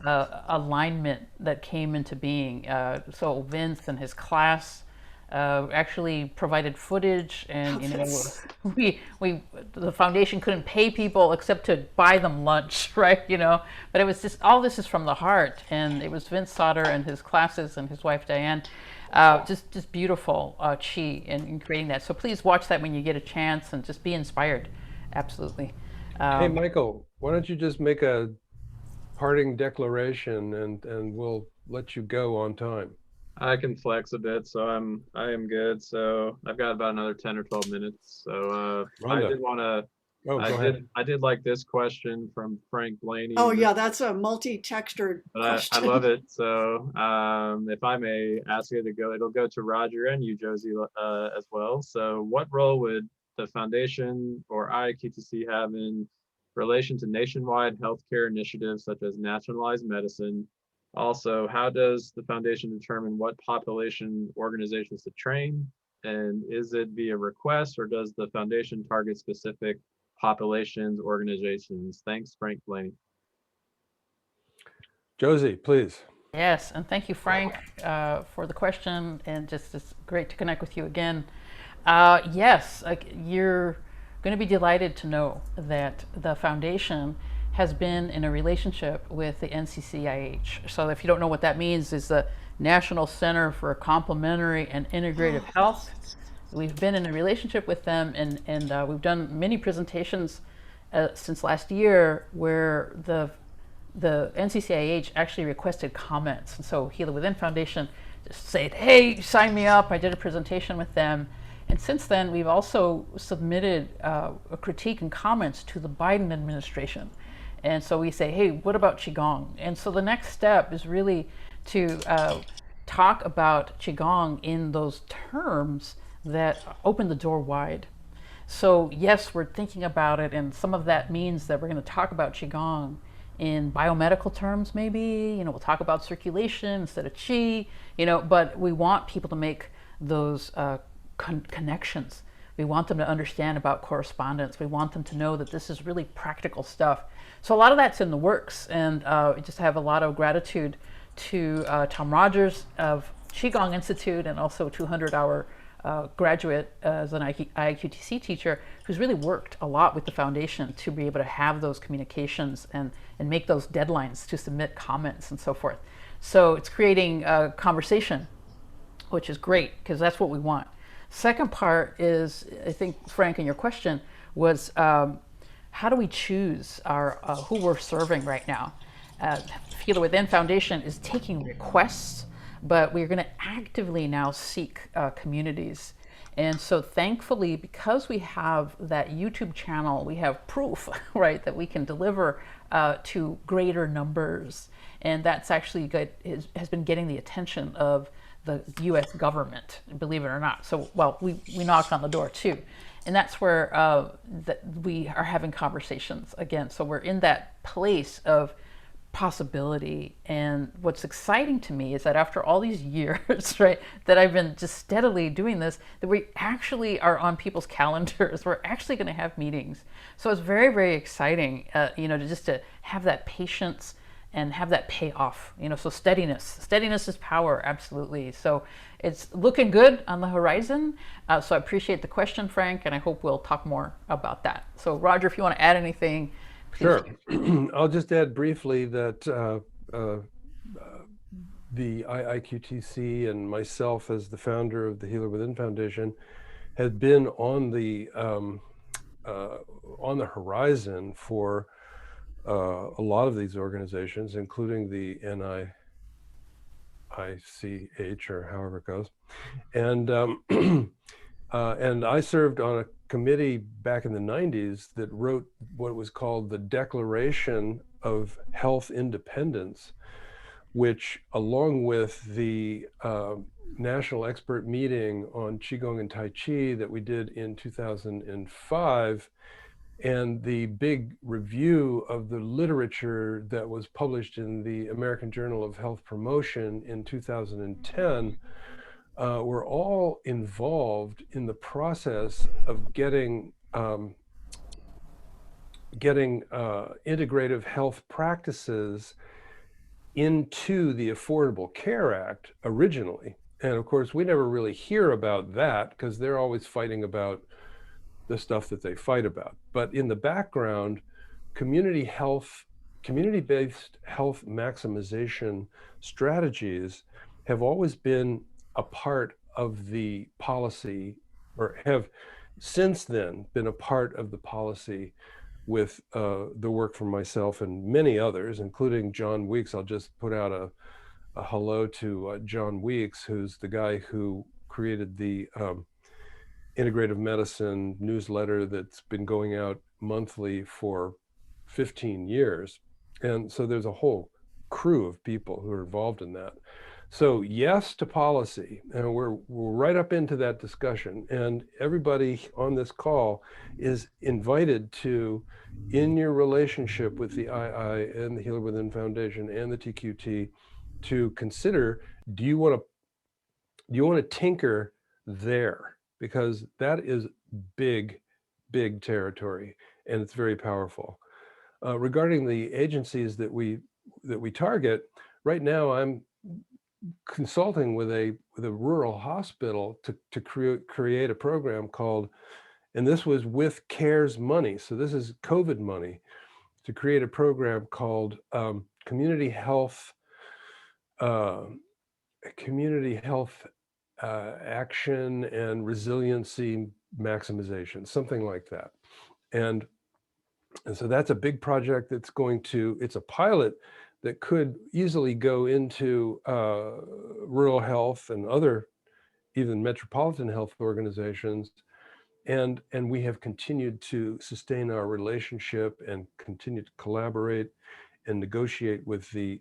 alignment that came into being. So Vince and his class actually provided footage, and the foundation couldn't pay people except to buy them lunch, right? But it was just, all this is from the heart, and it was Vince Sauter and his classes and his wife Diane, just beautiful chi in creating that. So please watch that when you get a chance and just be inspired. Absolutely. Hey Michael, why don't you just make a parting declaration, and we'll let you go on time. I can flex a bit, so I am good. So I've got about another 10 or 12 minutes. So I did want to. I did like this question from Frank Blaney. Oh yeah, that's a multi-textured question. I love it. So if I may ask it to go, it'll go to Roger and you, Josie, as well. So what role would the foundation or IIQTC have in relation to nationwide healthcare initiatives such as nationalized medicine? Also, how does the foundation determine what population organizations to train? And is it via request, or does the foundation target specific populations, organizations? Thanks, Frank Blaney. Josie, please. Yes, and thank you, Frank, for the question, and just it's great to connect with you again. Yes, you're going to be delighted to know that the foundation has been in a relationship with the NCCIH. So if you don't know what that means, is the National Center for Complementary and Integrative Health. We've been in a relationship with them, and we've done many presentations since last year where the NCCIH actually requested comments. And so Heal Within Foundation just said, hey, sign me up. I did a presentation with them. And since then, we've also submitted a critique and comments to the Biden administration. And so we say, hey, what about Qigong? And so the next step is really to talk about Qigong in those terms that open the door wide. So yes, we're thinking about it, and some of that means that we're going to talk about Qigong in biomedical terms, maybe, we'll talk about circulation instead of Qi, but we want people to make those connections. We want them to understand about correspondence. We want them to know that this is really practical stuff. So a lot of that's in the works, and we just have a lot of gratitude to Tom Rogers of Qigong Institute, and also 200-hour graduate as an IIQTC teacher, who's really worked a lot with the foundation to be able to have those communications and make those deadlines to submit comments and so forth. So it's creating a conversation, which is great, because that's what we want. Second part is, I think, Frank, in your question was, how do we choose our who we're serving right now? Healer Within Foundation is taking requests, but we're going to actively now seek communities. And so thankfully, because we have that YouTube channel, we have proof, right, that we can deliver to greater numbers. And that's actually good, has been getting the attention of the US government, believe it or not. So, well, we knocked on the door too. And that's where that we are having conversations again. So we're in that place of possibility. And what's exciting to me is that after all these years, right, that I've been just steadily doing this, that we actually are on people's calendars. We're actually going to have meetings. So it's very, very exciting, to have that patience and have that payoff, so steadiness is power. Absolutely. So it's looking good on the horizon. So I appreciate the question, Frank, and I hope we'll talk more about that. So Roger, if you want to add anything. Sure. I'll just add briefly that the IIQTC and myself, as the founder of the Healer Within Foundation, had been on the horizon for a lot of these organizations, including the NIICH, or however it goes, and I served on a committee back in the 90s that wrote what was called the Declaration of Health Independence, which, along with the national expert meeting on Qigong and Tai Chi that we did in 2005, and the big review of the literature that was published in the American Journal of Health Promotion in 2010, were all involved in the process of getting integrative health practices into the Affordable Care Act originally. And of course, we never really hear about that because they're always fighting about the stuff that they fight about. But in the background, community-based health maximization strategies have always been a part of the policy, or have since then been a part of the policy with the work from myself and many others, including John Weeks. I'll just put out a hello to John Weeks, who's the guy who created the integrative medicine newsletter that's been going out monthly for 15 years. And so there's a whole crew of people who are involved in that. So yes to policy, and we're right up into that discussion. And everybody on this call is invited to, in your relationship with the II and the Healer Within Foundation and the TQT, to consider, do you want to tinker there? Because that is big territory, and it's very powerful. Regarding the agencies that we target, right now I'm consulting with a rural hospital to create a program called, and this was with CARES money, so this is COVID money, to create a program called community health action and resiliency maximization, something like that. And so that's a big project that's it's a pilot that could easily go into rural health and other, even metropolitan health organizations. And we have continued to sustain our relationship and continue to collaborate. and negotiate with the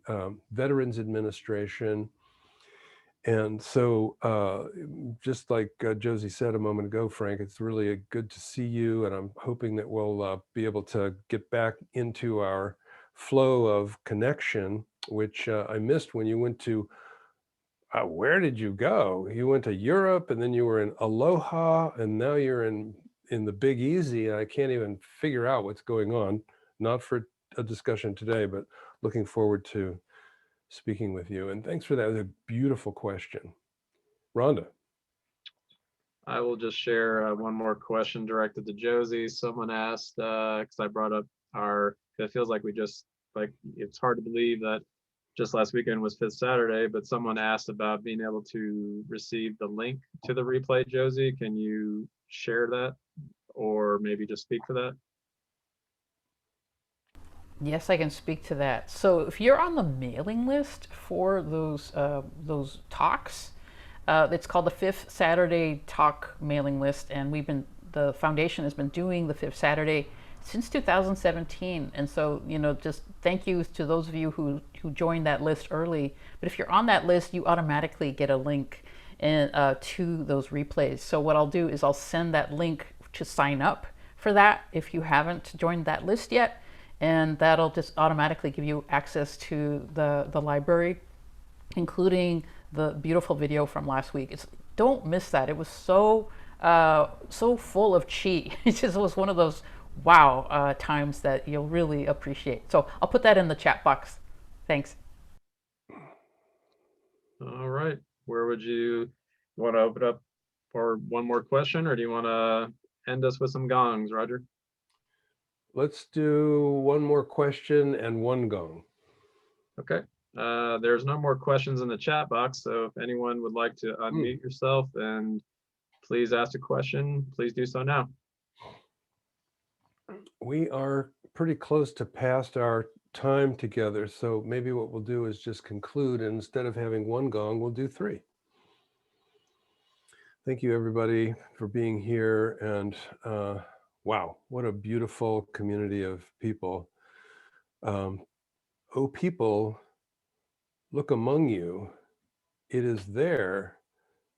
Veterans Administration. And so just like Josie said a moment ago, Frank, it's really good to see you. And I'm hoping that we'll be able to get back into our flow of connection, which I missed when you went to, where did you go? You went to Europe, and then you were in Aloha, and now you're in the Big Easy. And I can't even figure out what's going on. Not for a discussion today, but looking forward to speaking with you. And thanks for that. It was a beautiful question. Rhonda. I will just share one more question directed to Josie. Someone asked, because I brought up it feels like it's hard to believe that just last weekend was Fifth Saturday, but someone asked about being able to receive the link to the replay. Josie, can you share that or maybe just speak to that? Yes, I can speak to that. So if you're on the mailing list for those talks, it's called the Fifth Saturday Talk mailing list, and the foundation has been doing the Fifth Saturday since 2017. And so, just thank you to those of you who joined that list early. But if you're on that list, you automatically get a link to those replays. So what I'll do is I'll send that link to sign up for that if you haven't joined that list yet. And that'll just automatically give you access to the library, including the beautiful video from last week. Don't miss that. It was so full of chi. It just was one of those wow times that you'll really appreciate. So I'll put that in the chat box. Thanks. All right. Where would you want to open up for one more question, or do you want to end us with some gongs, Roger? Let's do one more question and one gong. Okay. There's no more questions in the chat box, so if anyone would like to unmute yourself and please ask a question, please do so now. We are pretty close to past our time together, so maybe what we'll do is just conclude, and instead of having one gong, we'll do three. Thank you, everybody, for being here, and wow, what a beautiful community of people. Oh, people, look among you. It is there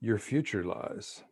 your future lies.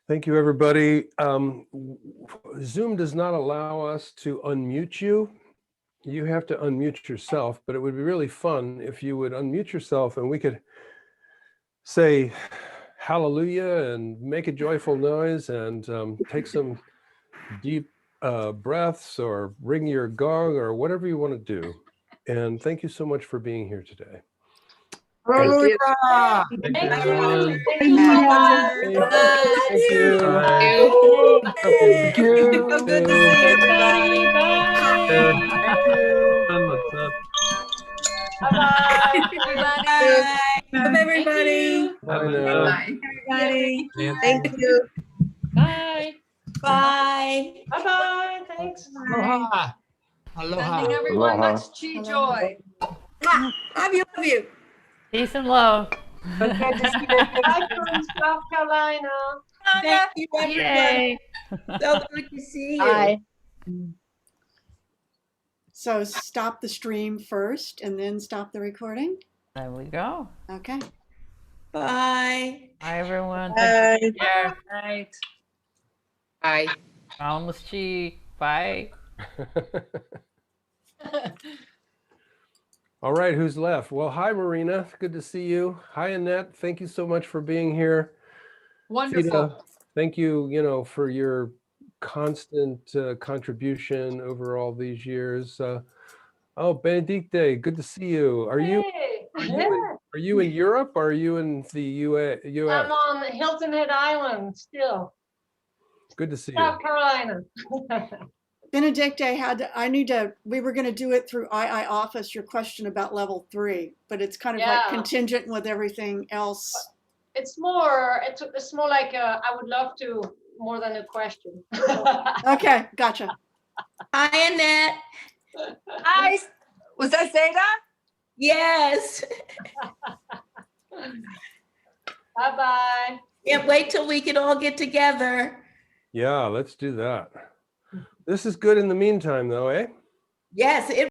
Thank you, everybody. Zoom does not allow us to unmute you. You have to unmute yourself, but it would be really fun if you would unmute yourself and we could say hallelujah and make a joyful noise and take some deep breaths or ring your gong or whatever you want to do. And thank you so much for being here today. Thank you, everyone. Thank you. Thank you. Thank you. Good to see everybody. Bye. Thank you. What's up? Bye. Bye, everybody. Bye now. Bye. Everybody. Thank you. Bye. Bye. Bye-bye. Thanks. Aloha. Aloha. Sending everyone Aloha. much chi joy. Love you, love you. Peace and love. Bye from South Carolina. Thank you, everybody. Yay. So good to see you. Bye. So stop the stream first and then stop the recording. There we go. Okay. Bye. Hi, everyone. Bye. Take care. Right. Bye. Boundless chi. Bye. All right, who's left? Well, hi, Marina. Good to see you. Hi, Annette. Thank you so much for being here. Wonderful. Fida, thank you, for your constant contribution over all these years. Oh, Benedicte, good to see you. Are you in Europe or are you in the US? I'm on the Hilton Head Island still. Good to see you. South Carolina. Benedicte we were going to do it through II office, your question about level 3, but it's kind of like Yeah. contingent with everything else. It's more like I would love to, more than a question. Okay, gotcha. Hi, Annette. Hi, was that Zeta? Yes. Bye-bye. Can't wait till we can all get together. Yeah, let's do that. This is good in the meantime, though, eh? Yes, it